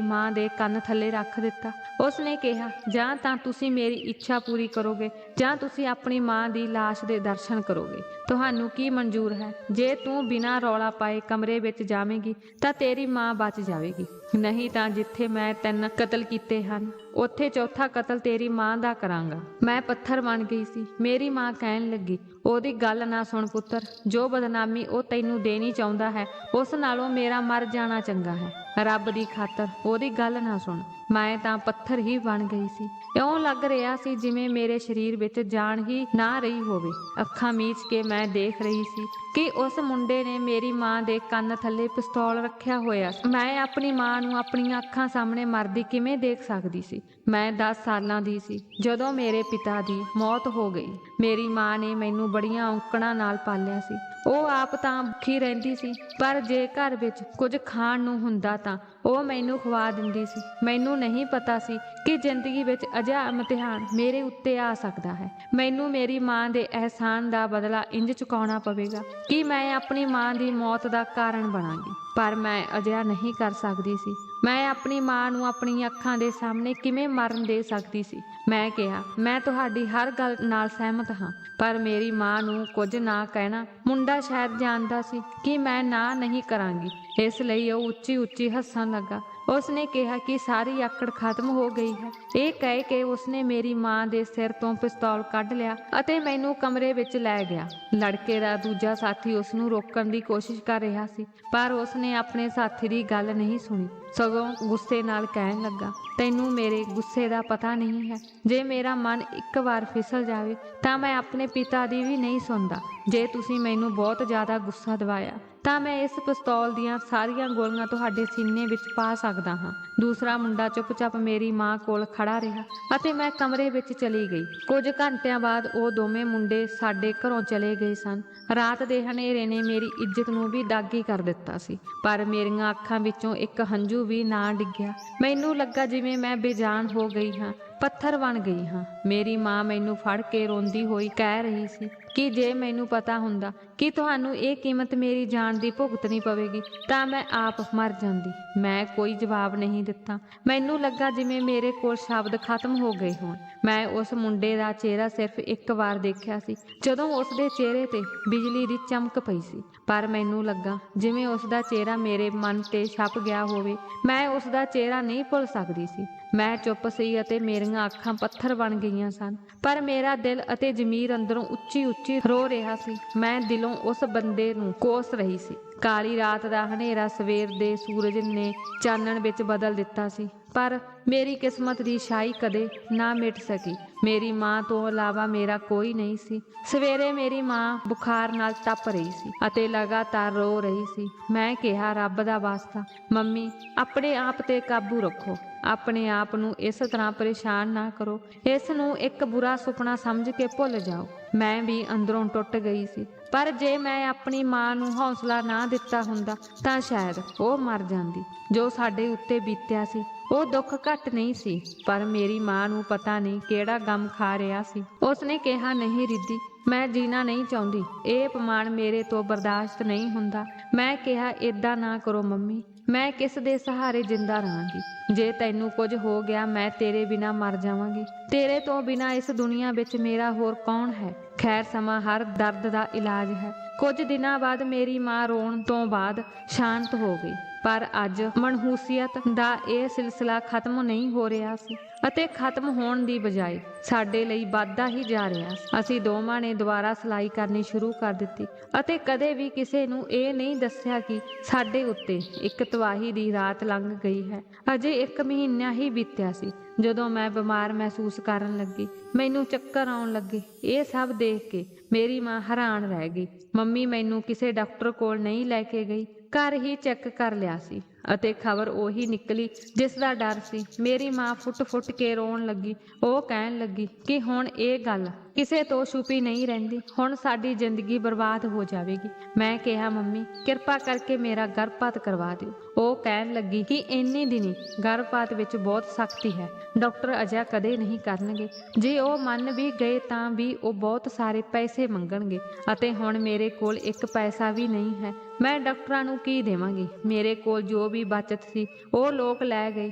S1: ਮਾਂ ਦੇ ਕੰਨ ਥੱਲੇ ਰੱਖ ਦਿੱਤਾ। ਉਸ ਨੇ ਕਿਹਾ, ਜਾਂ ਤਾਂ ਤੁਸੀਂ ਮੇਰੀ ਇੱਛਾ ਪੂਰੀ ਕਰੋਗੇ ਜਾਂ ਤੁਸੀਂ ਆਪਣੀ ਮਾਂ ਦੀ ਲਾਸ਼ ਦੇ ਦਰਸ਼ਨ ਕਰੋਗੇ। ਤੁਹਾਨੂੰ ਕੀ ਮਨਜ਼ੂਰ ਹੈ? ਜੇ ਤੂੰ ਬਿਨਾਂ ਰੌਲਾ ਪਾਏ ਕਮਰੇ ਵਿੱਚ ਜਾਵੇਂਗੀ ਤਾਂ ਤੇਰੀ ਮਾਂ ਬਚ ਜਾਵੇਗੀ, ਨਹੀਂ ਤਾਂ ਜਿੱਥੇ ਮੈਂ 3 ਕਤਲ ਕੀਤੇ ਹਨ ਉੱਥੇ ਚੌਥਾ ਕਤਲ ਤੇਰੀ ਮਾਂ ਦਾ ਕਰਾਂਗਾ। ਮੈਂ ਪੱਥਰ ਬਣ ਗਈ ਸੀ। ਮੇਰੀ ਮਾਂ ਕਹਿਣ ਲੱਗੀ, ਉਹਦੀ ਗੱਲ ਨਾ ਸੁਣ ਪੁੱਤਰ, ਜੋ ਬਦਨਾਮੀ ਉਹ ਤੈਨੂੰ ਦੇਣੀ ਚਾਹੁੰਦਾ ਹੈ ਉਸ ਨਾਲੋਂ ਮੇਰਾ ਮਰ ਜਾਣਾ ਚੰਗਾ ਹੈ। ਰੱਬ ਦੀ ਖਾਤਰ ਉਹਦੀ ਗੱਲ ਨਾ ਸੁਣ। ਮੈਂ ਤਾਂ ਪੱਥਰ ਹੀ ਬਣ ਗਈ ਸੀ। ਇਉਂ ਲੱਗ ਰਿਹਾ ਸੀ ਜਿਵੇਂ ਮੇਰੇ ਸਰੀਰ ਵਿੱਚ ਜਾਨ ਹੀ ਨਾ ਰਹੀ ਹੋਵੇ। ਅੱਖਾਂ ਮੀਚ ਕੇ ਮੈਂ ਦੇਖ ਰਹੀ ਸੀ ਕਿ ਉਸ ਮੁੰਡੇ ਨੇ ਮੇਰੀ ਮਾਂ ਦੇ ਕੰਨ ਥੱਲੇ ਪਿਸਤੌਲ ਰੱਖਿਆ ਹੋਇਆ ਸੀ। ਮੈਂ ਆਪਣੀ ਮਾਂ ਨੂੰ ਆਪਣੀਆਂ ਅੱਖਾਂ ਸਾਹਮਣੇ ਮਰਦੀ ਕਿਵੇਂ ਦੇਖ ਸਕਦੀ ਸੀ? ਮੈਂ 10 ਸਾਲਾਂ ਦੀ ਸੀ ਜਦੋਂ ਮੇਰੇ ਪਿਤਾ ਦੀ ਮੌਤ ਹੋ ਗਈ। ਮੇਰੀ ਮਾਂ ਨੇ ਮੈਨੂੰ ਬੜੀਆਂ ਔਂਕੜਾਂ ਨਾਲ ਪਾਲਿਆ ਸੀ। ਉਹ ਆਪ ਤਾਂ ਭੁੱਖੀ ਰਹਿੰਦੀ ਸੀ, ਪਰ ਜੇ ਘਰ ਵਿੱਚ ਕੁਝ ਖਾਣ ਨੂੰ ਹੁੰਦਾ ਤਾਂ ਉਹ ਮੈਨੂੰ ਖਵਾ ਦਿੰਦੀ ਸੀ। ਮੈਨੂੰ ਨਹੀਂ ਪਤਾ ਸੀ ਕਿ ਜ਼ਿੰਦਗੀ ਵਿੱਚ ਅਜਿਹਾ ਇਮਤਿਹਾਨ ਮੇਰੇ ਉੱਤੇ ਆ ਸਕਦਾ ਹੈ। ਮੈਨੂੰ ਮੇਰੀ ਮਾਂ ਦੇ ਅਹਿਸਾਨ ਦਾ ਬਦਲਾ ਇੰਜ ਚੁਕਾਉਣਾ ਪਵੇਗਾ ਕਿ ਮੈਂ ਆਪਣੀ ਮਾਂ ਦੀ ਮੌਤ ਦਾ ਕਾਰਨ ਬਣਾਂਗੀ। ਪਰ ਮੈਂ ਅਜਿਹਾ ਨਹੀਂ ਕਰ ਸਕਦੀ ਸੀ। ਮੈਂ ਆਪਣੀ ਮਾਂ ਨੂੰ ਆਪਣੀਆਂ ਅੱਖਾਂ ਦੇ ਸਾਹਮਣੇ ਕਿਵੇਂ ਮਰਨ ਦੇ ਸਕਦੀ ਸੀ? ਮੈਂ ਕਿਹਾ, ਮੈਂ ਤੁਹਾਡੀ ਹਰ ਗੱਲ ਨਾਲ ਸਹਿਮਤ ਹਾਂ, ਪਰ ਮੇਰੀ ਮਾਂ ਨੂੰ ਕੁਝ ਨਾ ਕਹਿਣਾ। ਮੁੰਡਾ ਸ਼ਾਇਦ ਜਾਣਦਾ ਸੀ ਕਿ ਮੈਂ ਨਾ ਨਹੀਂ ਕਰਾਂਗੀ, ਇਸ ਲਈ ਉਹ ਉੱਚੀ ਉੱਚੀ ਹੱਸਣ ਲੱਗਾ। ਉਸਨੇ ਕਿਹਾ ਕਿ ਸਾਰੀ ਆਕੜ ਖਤਮ ਹੋ ਗਈ ਹੈ। ਇਹ ਕਹਿ ਕੇ ਉਸਨੇ ਮੇਰੀ ਮਾਂ ਦੇ ਸਿਰ ਤੋਂ ਪਿਸਤੌਲ ਕੱਢ ਲਿਆ ਅਤੇ ਮੈਨੂੰ ਕਮਰੇ ਵਿੱਚ ਲੈ ਗਿਆ। ਲੜਕੇ ਦਾ ਦੂਜਾ ਸਾਥੀ ਉਸਨੂੰ ਰੋਕਣ ਦੀ ਕੋਸ਼ਿਸ਼ ਕਰ ਰਿਹਾ ਸੀ, ਪਰ ਉਸਨੇ ਆਪਣੇ ਸਾਥੀ ਦੀ ਗੱਲ ਨਹੀਂ ਸੁਣੀ, ਸਗੋਂ ਗੁੱਸੇ ਨਾਲ ਕਹਿਣ ਲੱਗਾ, ਤੈਨੂੰ ਮੇਰੇ ਗੁੱਸੇ ਦਾ ਪਤਾ ਨਹੀਂ ਹੈ। ਜੇ ਮੇਰਾ ਮਨ ਇੱਕ ਵਾਰ ਫਿਸਲ ਜਾਵੇ ਤਾਂ ਮੈਂ ਆਪਣੇ ਪਿਤਾ ਦੀ ਵੀ ਨਹੀਂ ਸੁਣਦਾ। ਜੇ ਤੁਸੀਂ ਮੈਨੂੰ ਬਹੁਤ ਜ਼ਿਆਦਾ ਗੁੱਸਾ ਦਿਵਾਇਆ ਤਾਂ ਮੈਂ ਇਸ ਪਿਸਤੌਲ ਦੀਆਂ ਸਾਰੀਆਂ ਗੋਲੀਆਂ ਤੁਹਾਡੇ ਸੀਨੇ ਵਿੱਚ ਪਾ ਸਕਦਾ ਹਾਂ। ਦੂਸਰਾ ਮੁੰਡਾ ਚੁੱਪਚਾਪ ਮੇਰੀ ਮਾਂ ਕੋਲ ਖੜਾ ਰਿਹਾ ਅਤੇ ਮੈਂ ਕਮਰੇ ਵਿੱਚ ਚਲੀ ਗਈ। ਕੁਝ ਘੰਟਿਆਂ ਬਾਅਦ ਉਹ ਦੋਵੇਂ ਮੁੰਡੇ ਸਾਡੇ ਘਰੋਂ ਚਲੇ ਗਏ ਸਨ। ਰਾਤ ਦੇ ਹਨੇਰੇ ਨੇ ਮੇਰੀ ਇੱਜ਼ਤ ਨੂੰ ਵੀ ਦਾਗੀ ਕਰ ਦਿੱਤਾ ਸੀ, ਪਰ ਮੇਰੀਆਂ ਅੱਖਾਂ ਵਿੱਚੋਂ ਇੱਕ ਹੰਝੂ ਵੀ ਨਾ ਡਿੱਗਿਆ। ਮੈਨੂੰ ਲੱਗਾ ਜਿਵੇਂ ਮੈਂ ਬੇਜਾਨ ਹੋ ਗਈ ਹਾਂ, ਪੱਥਰ ਬਣ ਗਈ ਹਾਂ। ਮੇਰੀ ਮਾਂ ਮੈਨੂੰ ਫੜ ਕੇ ਰੋਂਦੀ ਹੋਈ ਕਹਿ ਰਹੀ ਸੀ ਕਿ ਜੇ ਮੈਨੂੰ ਪਤਾ ਹੁੰਦਾ ਕਿ ਤੁਹਾਨੂੰ ਇਹ ਕੀਮਤ ਮੇਰੀ ਜਾਨ ਦੀ ਭੁਗਤਣੀ ਪਵੇਗੀ ਤਾਂ ਮੈਂ ਆਪ ਮਰ ਜਾਂਦੀ। ਮੈਂ ਕੋਈ ਜਵਾਬ ਨਹੀਂ ਦਿੱਤਾ। ਮੈਨੂੰ ਲੱਗਾ ਜਿਵੇਂ ਮੇਰੇ ਕੋਲ ਸ਼ਬਦ ਖਤਮ ਹੋ ਗਏ ਹੋਣ। ਮੈਂ ਉਸ ਮੁੰਡੇ ਦਾ ਚਿਹਰਾ ਸਿਰਫ ਇੱਕ ਵਾਰ ਦੇਖਿਆ ਸੀ, ਜਦੋਂ ਉਸਦੇ ਚਿਹਰੇ ਤੇ ਬਿਜਲੀ ਦੀ ਚਮਕ ਪਈ ਸੀ, ਪਰ ਮੈਨੂੰ ਲੱਗਾ ਜਿਵੇਂ ਉਸਦਾ ਚਿਹਰਾ ਮੇਰੇ ਮਨ ਤੇ ਛਪ ਗਿਆ ਹੋਵੇ। ਮੈਂ ਉਸਦਾ ਚਿਹਰਾ ਨਹੀਂ ਭੁੱਲ ਸਕਦੀ ਸੀ। ਮੈਂ ਚੁੱਪ ਸੀ ਅਤੇ ਮੇਰੀਆਂ ਅੱਖਾਂ ਪੱਥਰ ਬਣ ਗਈਆਂ ਸਨ, ਪਰ ਮੇਰਾ ਦਿਲ ਅਤੇ ਜ਼ਮੀਰ ਅੰਦਰੋਂ ਉੱਚੀ ਉੱਚੀ ਰੋ ਰਿਹਾ ਸੀ। ਮੈਂ ਦਿਲੋਂ ਉਸ ਬੰਦੇ ਨੂੰ ਕੋਸ ਰਹੀ ਸੀ। ਕਾਲੀ ਰਾਤ ਦਾ ਹਨੇਰਾ ਸਵੇਰ ਦੇ ਸੂਰਜ ਨੇ ਚਾਨਣ ਵਿੱਚ ਬਦਲ ਦਿੱਤਾ ਸੀ, ਪਰ ਮੇਰੀ ਕਿਸਮਤ ਦੀ ਛਾਈ ਕਦੇ ਨਾ ਮਿਟ ਸਕੀ। ਮੇਰੀ ਮਾਂ ਤੋਂ ਇਲਾਵਾ ਮੇਰਾ ਕੋਈ ਨਹੀਂ ਸੀ। ਸਵੇਰੇ ਮੇਰੀ ਮਾਂ ਬੁਖਾਰ ਨਾਲ ਤਪ ਰਹੀ ਸੀ ਅਤੇ ਲਗਾਤਾਰ ਰੋ ਰਹੀ ਸੀ। ਮੈਂ ਕਿਹਾ, ਰੱਬ ਦਾ ਵਾਸਤਾ ਮੰਮੀ, ਆਪਣੇ ਆਪ ਤੇ ਕਾਬੂ ਰੱਖੋ। ਆਪਣੇ ਆਪ ਨੂੰ ਇਸ ਤਰ੍ਹਾਂ ਪਰੇਸ਼ਾਨ ਨਾ ਕਰੋ। ਇਸ ਨੂੰ ਇੱਕ ਬੁਰਾ ਸੁਪਨਾ ਸਮਝ ਕੇ ਭੁੱਲ ਜਾਓ। ਮੈਂ ਵੀ ਅੰਦਰੋਂ ਟੁੱਟ ਗਈ ਸੀ, ਪਰ ਜੇ ਮੈਂ ਆਪਣੀ ਮਾਂ ਨੂੰ ਹੌਸਲਾ ਨਾ ਦਿੱਤਾ ਹੁੰਦਾ ਤਾਂ ਸ਼ਾਇਦ ਉਹ ਮਰ ਜਾਂਦੀ। ਜੋ ਸਾਡੇ ਉੱਤੇ ਬੀਤਿਆ ਸੀ ਉਹ ਦੁੱਖ ਘੱਟ ਨਹੀਂ ਸੀ, ਪਰ ਮੇਰੀ ਮਾਂ ਨੂੰ ਪਤਾ ਨਹੀਂ ਕਿਹੜਾ ਗਮ ਖਾ ਰਿਹਾ ਸੀ। ਉਸਨੇ ਕਿਹਾ, ਨਹੀਂ ਰਿੱਧੀ, ਮੈਂ ਜੀਣਾ ਨਹੀਂ ਚਾਹੁੰਦੀ, ਇਹ ਅਪਮਾਨ ਮੇਰੇ ਤੋਂ ਬਰਦਾਸ਼ਤ ਨਹੀਂ ਹੁੰਦਾ। ਮੈਂ ਕਿਹਾ, ਏਦਾਂ ਨਾ ਕਰੋ ਮੰਮੀ, ਮੈਂ ਕਿਸ ਦੇ ਸਹਾਰੇ ਜਿੰਦਾ ਰਹਾਂਗੀ। ਜੇ ਤੈਨੂੰ ਕੁਝ ਹੋ ਗਿਆ ਮੈਂ ਤੇਰੇ ਬਿਨਾ ਮਰ ਜਾਵਾਂਗੀ। ਤੇਰੇ ਤੋਂ ਬਿਨਾ ਇਸ ਦੁਨੀਆ ਵਿੱਚ ਮੇਰਾ ਹੋਰ ਕੌਣ ਹੈ। ਖੈਰ, ਸਮਾਂ ਹਰ ਦਰਦ ਦਾ ਇਲਾਜ ਹੈ। ਕੁਝ ਦਿਨਾਂ ਬਾਅਦ ਮੇਰੀ ਮਾਂ ਰੋਣ ਤੋਂ ਬਾਅਦ ਸ਼ਾਂਤ ਹੋ ਗਈ, ਪਰ ਅੱਜ ਮਨਹੂਸੀਅਤ ਦਾ ਇਹ ਸਿਲਸਿਲਾ ਖਤਮ ਨਹੀਂ ਹੋ ਰਿਹਾ ਸੀ ਅਤੇ ਖਤਮ ਹੋਣ ਦੀ ਬਜਾਏ ਸਾਡੇ ਲਈ ਵੱਧਦਾ ਹੀ ਜਾ ਰਿਹਾ ਸੀ। ਅਸੀਂ ਦੋਵਾਂ ਨੇ ਦੁਬਾਰਾ ਸਿਲਾਈ ਕਰਨੀ ਸ਼ੁਰੂ ਕਰ ਦਿੱਤੀ ਅਤੇ ਕਦੇ ਵੀ ਕਿਸੇ ਨੂੰ ਇਹ ਨਹੀਂ ਦੱਸਿਆ ਕਿ ਸਾਡੇ ਉੱਤੇ ਇੱਕ ਤਬਾਹੀ ਦੀ ਰਾਤ ਲੰਘ ਗਈ ਹੈ। ਅਜੇ 1 ਮਹੀਨਾ ਹੀ ਬੀਤਿਆ ਸੀ ਜਦੋਂ ਮੈਂ ਬਿਮਾਰ ਮਹਿਸੂਸ ਕਰਨ ਲੱਗੀ। ਮੈਨੂੰ ਚੱਕਰ ਆਉਣ ਲੱਗੇ। ਇਹ ਸਭ ਦੇਖ ਕੇ ਮੇਰੀ ਮਾਂ ਹੈਰਾਨ ਰਹਿ ਗਈ। ਮੰਮੀ ਮੈਨੂੰ ਕਿਸੇ ਡਾਕਟਰ ਕੋਲ ਨਹੀਂ ਲੈ ਕੇ ਗਈ, ਘਰ ਹੀ ਚੈੱਕ ਕਰ ਲਿਆ ਸੀ ਅਤੇ ਖਬਰ ਉਹੀ ਨਿਕਲੀ ਜਿਸ ਦਾ ਡਰ ਸੀ। ਮੇਰੀ ਮਾਂ ਫੁੱਟ-ਫੁੱਟ ਕੇ ਰੋਣ ਲੱਗੀ। ਉਹ ਕਹਿਣ ਲੱਗੀ ਕਿ ਹੁਣ ਇਹ ਗੱਲ ਕਿਸੇ ਤੋਂ ਛੁਪੀ ਨਹੀਂ ਰਹਿੰਦੀ, ਹੁਣ ਸਾਡੀ ਜ਼ਿੰਦਗੀ ਬਰਬਾਦ ਹੋ ਜਾਵੇਗੀ। ਮੈਂ ਕਿਹਾ, ਮੰਮੀ ਕਿਰਪਾ ਕਰਕੇ ਮੇਰਾ ਗਰਭਪਾਤ ਕਰਵਾ ਦਿਓ। ਉਹ ਕਹਿਣ ਲੱਗੀ ਕਿ ਇੰਨੇ ਦਿਨੀ ਗਰਭਪਾਤ ਵਿੱਚ ਬਹੁਤ ਸਖਤੀ ਹੈ, ਡਾਕਟਰ ਅਜਿਹਾ ਕਦੇ ਨਹੀਂ ਕਰਨਗੇ। ਜੇ ਉਹ ਮੰਨ ਵੀ ਗਏ ਤਾਂ ਵੀ ਉਹ ਬਹੁਤ ਸਾਰੇ ਪੈਸੇ ਮੰਗਣਗੇ ਅਤੇ ਹੁਣ ਮੇਰੇ ਕੋਲ 1 ਪੈਸਾ ਵੀ ਨਹੀਂ ਹੈ। ਮੈਂ ਡਾਕਟਰਾਂ ਨੂੰ ਕੀ ਦੇਵਾਂਗੀ। ਮੇਰੇ ਕੋਲ ਜੋ ਵੀ ਬਚਤ ਸੀ ਉਹ ਲੋਕ ਲੈ ਗਏ।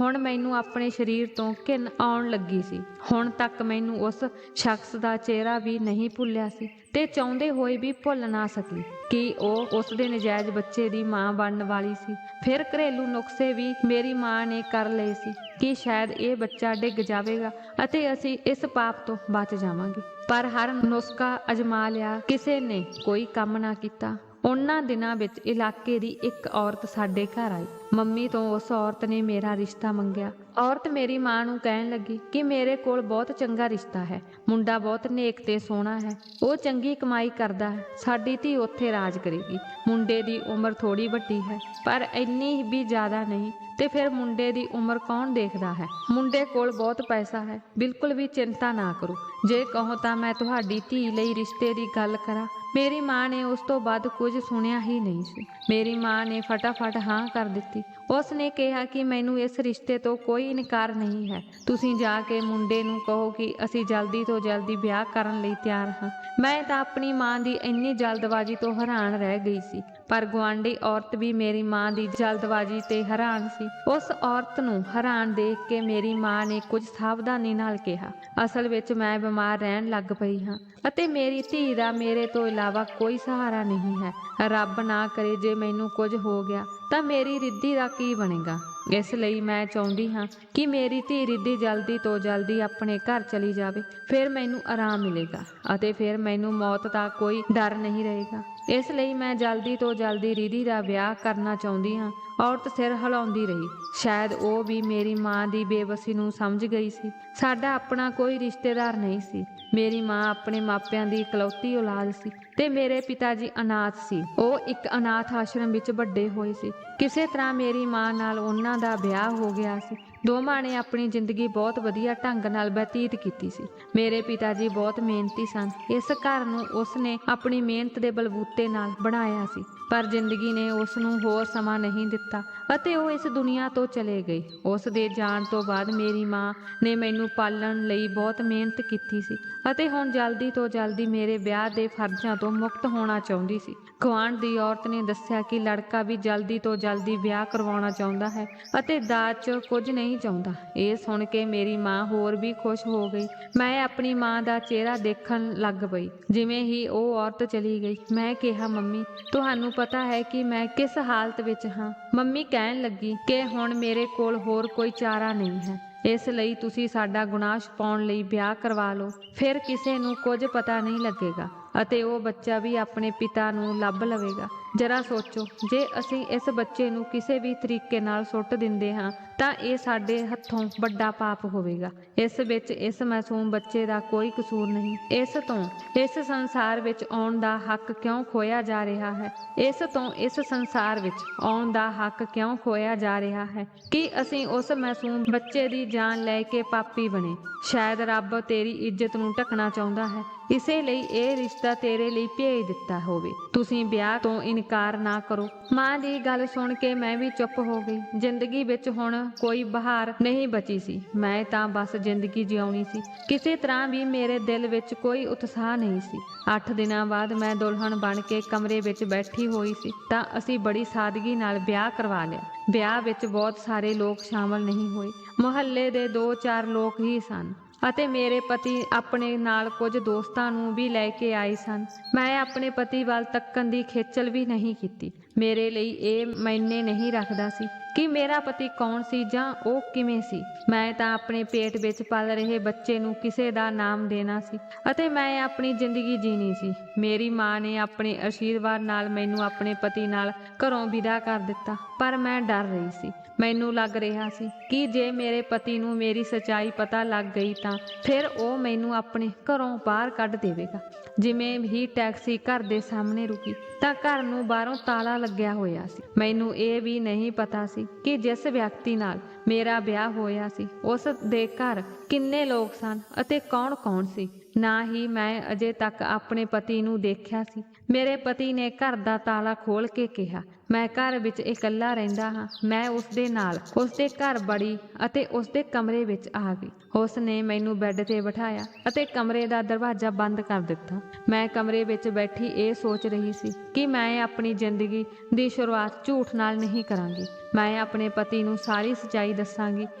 S1: ਹੁਣ ਮੈਨੂੰ ਆਪਣੇ ਸਰੀਰ ਤੋਂ ਘਿਣ ਆਉਣ ਲੱਗੀ ਸੀ। ਹੁਣ ਤੱਕ ਮੈਨੂੰ ਉਸ ਸ਼ਖਸ ਦਾ ਚਿਹਰਾ ਵੀ ਨਹੀਂ ਭੁੱਲਿਆ ਸੀ ਤੇ ਚਾਹੁੰਦੇ ਹੋਏ ਵੀ ਭੁੱਲ ਨਾ ਸਕੀ ਕਿ ਉਹ ਉਸ ਦੇ ਨਜਾਇਜ਼ ਬੱਚੇ ਦੀ ਮਾਂ ਬਣਨ ਵਾਲੀ ਸੀ। ਫਿਰ ਘਰੇਲੂ ਨੁਸਖੇ ਵੀ ਮੇਰੀ ਮਾਂ ਨੇ ਕਰ ਲਏ ਸੀ ਕਿ ਸ਼ਾਇਦ ਇਹ ਬੱਚਾ ਡਿੱਗ ਜਾਵੇਗਾ ਅਤੇ ਅਸੀਂ ਇਸ ਪਾਪ ਤੋਂ ਬਚ ਜਾਵਾਂਗੇ। ਪਰ ਹਰ ਨੁਸਖਾ ਅਜਮਾ ਲਿਆ, ਕਿਸੇ ਨੇ ਕੋਈ ਕੰਮ ਨਾ ਕੀਤਾ। ਉਹਨਾਂ ਦਿਨਾਂ ਵਿੱਚ ਇਲਾਕੇ ਦੀ ਇੱਕ ਔਰਤ ਸਾਡੇ ਘਰ ਆਈ। ਮੰਮੀ ਤੋਂ ਉਸ ਔਰਤ ਨੇ ਮੇਰਾ ਰਿਸ਼ਤਾ ਮੰਗਿਆ। ਔਰਤ ਮੇਰੀ ਮਾਂ ਨੂੰ ਕਹਿਣ ਲੱਗੀ ਕਿ ਮੇਰੇ ਕੋਲ ਬਹੁਤ ਚੰਗਾ ਰਿਸ਼ਤਾ ਹੈ, ਮੁੰਡਾ ਬਹੁਤ ਨੇਕ ਤੇ ਸੋਹਣਾ ਹੈ, ਉਹ ਚੰਗੀ ਕਮਾਈ ਕਰਦਾ ਹੈ, ਸਾਡੀ ਧੀ ਉੱਥੇ ਰਾਜ ਕਰੇਗੀ। ਮੁੰਡੇ ਦੀ ਉਮਰ ਥੋੜੀ ਵੱਡੀ ਹੈ ਪਰ ਇੰਨੀ ਵੀ ਜ਼ਿਆਦਾ ਨਹੀਂ, ਤੇ ਫਿਰ ਮੁੰਡੇ ਦੀ ਉਮਰ ਕੌਣ ਦੇਖਦਾ ਹੈ। ਮੁੰਡੇ ਕੋਲ ਬਹੁਤ ਪੈਸਾ ਹੈ। ਬਿਲਕੁਲ ਵੀ ਚਿੰਤਾ ਨਾ ਕਰੋ, ਜੇ ਕਹੋ ਤਾਂ ਮੈਂ ਤੁਹਾਡੀ ਧੀ ਲਈ ਰਿਸ਼ਤੇ ਦੀ ਗੱਲ ਕਰਾਂ। ਮੇਰੀ ਮਾਂ ਨੇ ਉਸ ਤੋਂ ਬਾਅਦ ਕੁਝ ਸੁਣਿਆ ਹੀ ਨਹੀਂ ਸੀ। ਮੇਰੀ ਮਾਂ ਨੇ ਫਟਾਫਟ ਹਾਂ ਕਰ ਦਿੱਤੀ। ਉਸ ਨੇ ਕਿਹਾ ਕਿ ਮੈਨੂੰ ਇਸ ਰਿਸ਼ਤੇ ਤੋਂ ਕੋਈ ਇਨਕਾਰ ਨਹੀਂ ਹੈ। ਤੁਸੀਂ ਜਾ ਕੇ ਮੁੰਡੇ ਨੂੰ ਕਹੋ ਕਿ ਅਸੀਂ ਜਲਦੀ ਤੋਂ ਜਲਦੀ ਵਿਆਹ ਕਰਨ ਲਈ ਤਿਆਰ ਹਾਂ। ਮੈਂ ਤਾਂ ਆਪਣੀ ਮਾਂ ਦੀ ਇੰਨੀ ਜਲਦਬਾਜ਼ੀ ਤੋਂ ਹੈਰਾਨ ਰਹਿ ਗਈ ਸੀ, ਪਰ ਗੁਆਂਢੀ ਔਰਤ ਵੀ ਮੇਰੀ ਮਾਂ ਦੀ ਜਲਦਬਾਜ਼ੀ ਤੇ ਹੈਰਾਨ ਸੀ। ਉਸ ਔਰਤ ਨੂੰ ਹੈਰਾਨ ਦੇਖ ਕੇ ਮੇਰੀ ਮਾਂ ਨੇ ਕੁਝ ਸਾਵਧਾਨੀ ਨਾਲ ਕਿਹਾ, ਅਸਲ ਵਿੱਚ ਮੈਂ ਬਿਮਾਰ ਰਹਿਣ ਲੱਗ ਪਈ ਹਾਂ ਅਤੇ ਮੇਰੀ ਧੀ ਦਾ ਮੇਰੇ ਤੋਂ ਇਲਾਵਾ ਕੋਈ ਸਹਾਰਾ ਨਹੀਂ ਹੈ। ਰੱਬ ਨਾ ਕਰੇ ਜੇ ਮੈਨੂੰ ਕੁਝ ਹੋ ਗਿਆ ਤਾਂ ਮੇਰੀ ਰਿੱਧੀ ਦਾ ਕੀ ਬਣੇਗਾ। ਇਸ ਲਈ ਮੈਂ ਚਾਹੁੰਦੀ ਹਾਂ ਕਿ ਮੇਰੀ ਧੀ ਰਿੱਧੀ ਜਲਦੀ ਤੋਂ ਜਲਦੀ ਆਪਣੇ ਘਰ ਚਲੀ ਜਾਵੇ, ਫਿਰ ਮੈਨੂੰ ਆਰਾਮ ਮਿਲੇਗਾ ਅਤੇ ਫਿਰ ਮੈਨੂੰ ਮੌਤ ਦਾ ਕੋਈ ਡਰ ਨਹੀਂ ਰਹੇਗਾ। ਇਸ ਲਈ ਮੈਂ ਜਲਦੀ ਤੋਂ ਜਲਦੀ ਰਿੱਧੀ ਦਾ ਵਿਆਹ ਕਰਨਾ ਚਾਹੁੰਦੀ ਹਾਂ। ਔਰਤ ਸਿਰ ਹਿਲਾਉਂਦੀ ਰਹੀ। ਸ਼ਾਇਦ ਉਹ ਵੀ ਮੇਰੀ ਮਾਂ ਦੀ ਬੇਬਸੀ ਨੂੰ ਸਮਝ ਗਈ ਸੀ। ਸਾਡਾ ਆਪਣਾ ਕੋਈ ਰਿਸ਼ਤੇਦਾਰ ਨਹੀਂ ਸੀ। ਮੇਰੀ ਮਾਂ ਆਪਣੇ ਮਾਪਿਆਂ ਦੀ ਇਕਲੌਤੀ ਔਲਾਦ ਸੀ ਤੇ ਮੇਰੇ ਪਿਤਾ ਜੀ ਅਨਾਥ ਸੀ। ਉਹ ਇੱਕ ਅਨਾਥ ਆਸ਼ਰਮ ਵਿੱਚ ਵੱਡੇ ਹੋਏ ਸੀ। ਕਿਸੇ ਤਰ੍ਹਾਂ ਮੇਰੀ ਮਾਂ ਨਾਲ ਉਹਨਾਂ ਦਾ ਵਿਆਹ ਹੋ ਗਿਆ ਸੀ। ਦੋਵਾਂ ਨੇ ਆਪਣੀ ਜ਼ਿੰਦਗੀ ਬਹੁਤ ਵਧੀਆ ਢੰਗ ਨਾਲ ਬਤੀਤ ਕੀਤੀ ਸੀ। ਮੇਰੇ ਪਿਤਾ ਜੀ ਬਹੁਤ ਮਿਹਨਤੀ ਸਨ। ਇਸ ਘਰ ਨੂੰ ਉਸ ਨੇ ਆਪਣੀ ਮਿਹਨਤ ਦੇ ਬਲਬੂਤੇ ਨਾਲ ਬਣਾਇਆ ਸੀ, ਪਰ ਜ਼ਿੰਦਗੀ ਨੇ ਉਸ ਨੂੰ ਹੋਰ ਸਮਾਂ ਨਹੀਂ ਦਿੱਤਾ ਅਤੇ ਉਹ ਇਸ ਦੁਨੀਆ ਤੋਂ ਚਲੇ ਗਏ। ਉਸ ਦੇ ਜਾਣ ਤੋਂ ਬਾਅਦ ਮੇਰੀ ਮਾਂ ਨੇ ਮੈਨੂੰ ਪਾਲਣ ਲਈ ਬਹੁਤ ਮਿਹਨਤ ਕੀਤੀ ਸੀ ਅਤੇ ਹੁਣ ਜਲਦੀ ਤੋਂ ਜਲਦੀ ਮੇਰੇ ਵਿਆਹ ਦੇ ਫਰਜ਼ਾਂ ਤੋਂ ਮੁਕਤ ਹੋਣਾ ਚਾਹੁੰਦੀ ਸੀ। ਗੁਆਂਢ ਦੀ ਔਰਤ ਨੇ ਦੱਸਿਆ ਕਿ ਲੜਕਾ ਵੀ ਜਲਦੀ ਤੋਂ ਜਲਦੀ ਵਿਆਹ ਕਰਵਾਉਣਾ ਚਾਹੁੰਦਾ ਹੈ ਅਤੇ ਦਾਜ 'ਚ ਕੁਝ ਨਹੀਂ ਚਾਹੁੰਦਾ। ਇਹ ਸੁਣ ਕੇ ਮੇਰੀ ਮਾਂ ਹੋਰ ਵੀ ਖੁਸ਼ ਹੋ ਗਈ। ਮੈਂ ਆਪਣੀ ਮਾਂ ਦਾ ਚਿਹਰਾ ਦੇਖਣ ਲੱਗ ਪਈ। ਜਿਵੇਂ ਹੀ ਉਹ ਔਰਤ ਚਲੀ ਗਈ, ਮੈਂ ਕਿਹਾ, ਮੰਮੀ ਤੁਹਾਨੂੰ ਪਤਾ ਹੈ ਕਿ ਮੈਂ ਕਿਸ ਹਾਲਤ ਵਿੱਚ ਹਾਂ। ਮੰਮੀ ਕਹਿਣ ਲੱਗੀ ਕਿ ਹੁਣ ਮੇਰੇ ਕੋਲ ਹੋਰ ਕੋਈ ਚਾਰਾ ਨਹੀਂ ਹੈ, ਇਸ ਲਈ ਤੁਸੀਂ ਸਾਡਾ ਗੁਨਾਹ ਛੁਪਾਉਣ ਲਈ ਵਿਆਹ ਕਰਵਾ ਲਓ। ਫਿਰ ਕਿਸੇ ਨੂੰ ਕੁਝ ਪਤਾ ਨਹੀਂ ਲੱਗੇਗਾ ਅਤੇ ਉਹ ਬੱਚਾ ਵੀ ਆਪਣੇ ਪਿਤਾ ਨੂੰ ਲੱਭ ਲਵੇਗਾ। ਜਰਾ ਸੋਚੋ, ਜੇ ਅਸੀਂ ਇਸ ਬੱਚੇ ਨੂੰ ਕਿਸੇ ਵੀ ਤਰੀਕੇ ਨਾਲ ਸੁੱਟ ਦਿੰਦੇ ਹਾਂ ਤਾਂ ਇਹ ਸਾਡੇ ਹੱਥੋਂ ਵੱਡਾ ਪਾਪ ਹੋਵੇਗਾ। ਇਸ ਵਿੱਚ ਇਸ ਮਾਸੂਮ ਬੱਚੇ ਦਾ ਕੋਈ ਕਸੂਰ ਨਹੀਂ। ਇਸ ਤੋਂ ਇਸ ਸੰਸਾਰ ਵਿੱਚ ਆਉਣ ਦਾ ਹੱਕ ਕਿਉਂ ਖੋਇਆ ਜਾ ਰਿਹਾ ਹੈ? ਇਸ ਤੋਂ ਇਸ ਸੰਸਾਰ ਵਿੱਚ ਆਉਣ ਦਾ ਹੱਕ ਕਿਉਂ ਖੋਇਆ ਜਾ ਰਿਹਾ ਹੈ ਕਿ ਅਸੀਂ ਉਸ ਮਾਸੂਮ ਬੱਚੇ ਦੀ ਜਾਨ ਲੈ ਕੇ ਪਾਪੀ ਬਣੇ? ਸ਼ਾਇਦ ਰੱਬ ਤੇਰੀ ਇੱਜ਼ਤ ਨੂੰ ਢਕਣਾ ਚਾਹੁੰਦਾ ਹੈ, ਇਸੇ ਲਈ ਇਹ ਰਿਸ਼ਤਾ ਤੇਰੇ ਲਈ ਭੇਜ ਦਿੱਤਾ ਹੋਵੇ। ਤੁਸੀਂ ਵਿਆਹ ਤੋਂ ਇਨਕਾਰ ਨਾ ਕਰੋ। ਮਾਂ ਦੀ ਗੱਲ ਸੁਣ ਕੇ ਮੈਂ ਵੀ ਚੁੱਪ ਹੋ ਗਈ। ਜ਼ਿੰਦਗੀ ਵਿੱਚ ਹੁਣ ਕੋਈ ਬਹਾਰ ਨਹੀਂ ਬਚੀ ਸੀ। ਮੈਂ ਤਾਂ ਬਸ ਜ਼ਿੰਦਗੀ ਜਿਉਣੀ ਸੀ। ਕਿਸੇ ਤਰ੍ਹਾਂ ਵੀ ਮੇਰੇ ਦਿਲ ਵਿੱਚ ਕੋਈ ਉਤਸ਼ਾਹ ਨਹੀਂ ਸੀ। 8 ਦਿਨਾਂ ਬਾਅਦ ਮੈਂ ਦੁਲਹਨ ਬਣ ਕੇ ਕਮਰੇ ਵਿੱਚ ਬੈਠੀ ਹੋਈ ਸੀ ਤਾਂ ਅਸੀਂ ਬੜੀ ਸਾਦਗੀ ਨਾਲ ਵਿਆਹ ਕਰਵਾ ਲਿਆ। ਵਿਆਹ ਵਿੱਚ ਬਹੁਤ ਸਾਰੇ ਲੋਕ ਸ਼ਾਮਲ ਨਹੀਂ ਹੋਏ। ਮੁਹੱਲੇ ਦੇ 2-4 ਲੋਕ ਹੀ ਸਨ ਅਤੇ ਮੇਰੇ ਪਤੀ ਆਪਣੇ ਨਾਲ ਕੁਝ ਦੋਸਤਾਂ ਨੂੰ ਵੀ ਲੈ ਕੇ ਆਏ ਸਨ। ਮੈਂ ਆਪਣੇ ਪਤੀ ਵੱਲ ਤੱਕਣ ਦੀ ਖੇਚਲ ਵੀ ਨਹੀਂ ਕੀਤੀ। ਮੇਰੇ ਲਈ ਇਹ ਮਾਇਨੇ ਨਹੀਂ ਰੱਖਦਾ ਸੀ ਕਿ ਮੇਰਾ ਪਤੀ ਕੌਣ ਸੀ ਜਾਂ ਉਹ ਕਿਵੇਂ ਸੀ। ਮੈਂ ਤਾਂ ਆਪਣੇ ਪੇਟ ਵਿੱਚ ਪਲ ਰਹੇ ਬੱਚੇ ਨੂੰ ਕਿਸੇ ਦਾ ਨਾਮ ਦੇਣਾ ਸੀ ਅਤੇ ਮੈਂ ਆਪਣੀ ਜ਼ਿੰਦਗੀ ਜੀਣੀ ਸੀ। ਮੇਰੀ ਮਾਂ ਨੇ ਆਪਣੇ ਆਸ਼ੀਰਵਾਦ ਨਾਲ ਮੈਨੂੰ ਆਪਣੇ ਪਤੀ ਨਾਲ ਘਰੋਂ ਵਿਦਾ ਕਰ ਦਿੱਤਾ, ਪਰ ਮੈਂ ਡਰ ਰਹੀ ਸੀ। ਮੈਨੂੰ ਲੱਗ ਰਿਹਾ ਸੀ ਕਿ ਜੇ ਮੇਰੇ ਪਤੀ ਨੂੰ ਮੇਰੀ ਸੱਚਾਈ ਪਤਾ ਲੱਗ ਗਈ ਤਾਂ ਫਿਰ ਉਹ ਮੈਨੂੰ ਆਪਣੇ ਘਰੋਂ ਬਾਹਰ ਕੱਢ ਦੇਵੇਗਾ। ਜਿਵੇਂ ਹੀ ਟੈਕਸੀ ਘਰ ਦੇ ਸਾਹਮਣੇ ਰੁਕੀ ਤਾਂ ਘਰ ਨੂੰ ਬਾਹਰੋਂ ਤਾਲਾ ਲੱਗਿਆ ਹੋਇਆ ਸੀ। ਮੈਨੂੰ ਇਹ ਵੀ ਨਹੀਂ ਪਤਾ ਸੀ ਕਿ ਜਿਸ ਵਿਅਕਤੀ ਨਾਲ ਮੇਰਾ ਵਿਆਹ ਹੋਇਆ ਸੀ ਉਸ ਦੇ ਘਰ ਕਿੰਨੇ ਲੋਕ ਸਨ ਅਤੇ ਕੌਣ-ਕੌਣ ਸੀ। ਨਾ ਹੀ ਮੈਂ ਅਜੇ ਤੱਕ ਆਪਣੇ ਪਤੀ ਨੂੰ ਦੇਖਿਆ ਸੀ। ਮੇਰੇ ਪਤੀ ਨੇ ਘਰ ਦਾ ਤਾਲਾ ਖੋਲ੍ਹ ਕੇ ਕਿਹਾ, ਮੈਂ ਘਰ ਵਿੱਚ ਇਕੱਲਾ ਰਹਿੰਦਾ ਹਾਂ। ਮੈਂ ਉਸ ਦੇ ਨਾਲ ਉਸ ਦੇ ਘਰ ਵੜੀ ਅਤੇ ਉਸ ਦੇ ਕਮਰੇ ਵਿੱਚ ਆ ਗਈ। ਉਸ ਨੇ ਮੈਨੂੰ ਬੈੱਡ ਤੇ ਬਿਠਾਇਆ ਅਤੇ ਕਮਰੇ ਦਾ ਦਰਵਾਜ਼ਾ ਬੰਦ ਕਰ ਦਿੱਤਾ। ਮੈਂ ਕਮਰੇ ਵਿੱਚ ਬੈਠੀ ਇਹ ਸੋਚ ਰਹੀ ਸੀ ਕਿ ਮੈਂ ਆਪਣੀ ਜ਼ਿੰਦਗੀ ਦੀ ਸ਼ੁਰੂਆਤ ਝੂਠ ਨਾਲ ਨਹੀਂ ਕਰਾਂਗੀ। ਮੈਂ ਆਪਣੇ ਪਤੀ ਨੂੰ ਸਾਰੀ ਸੱਚਾਈ ਦੱਸਾਂਗੀ।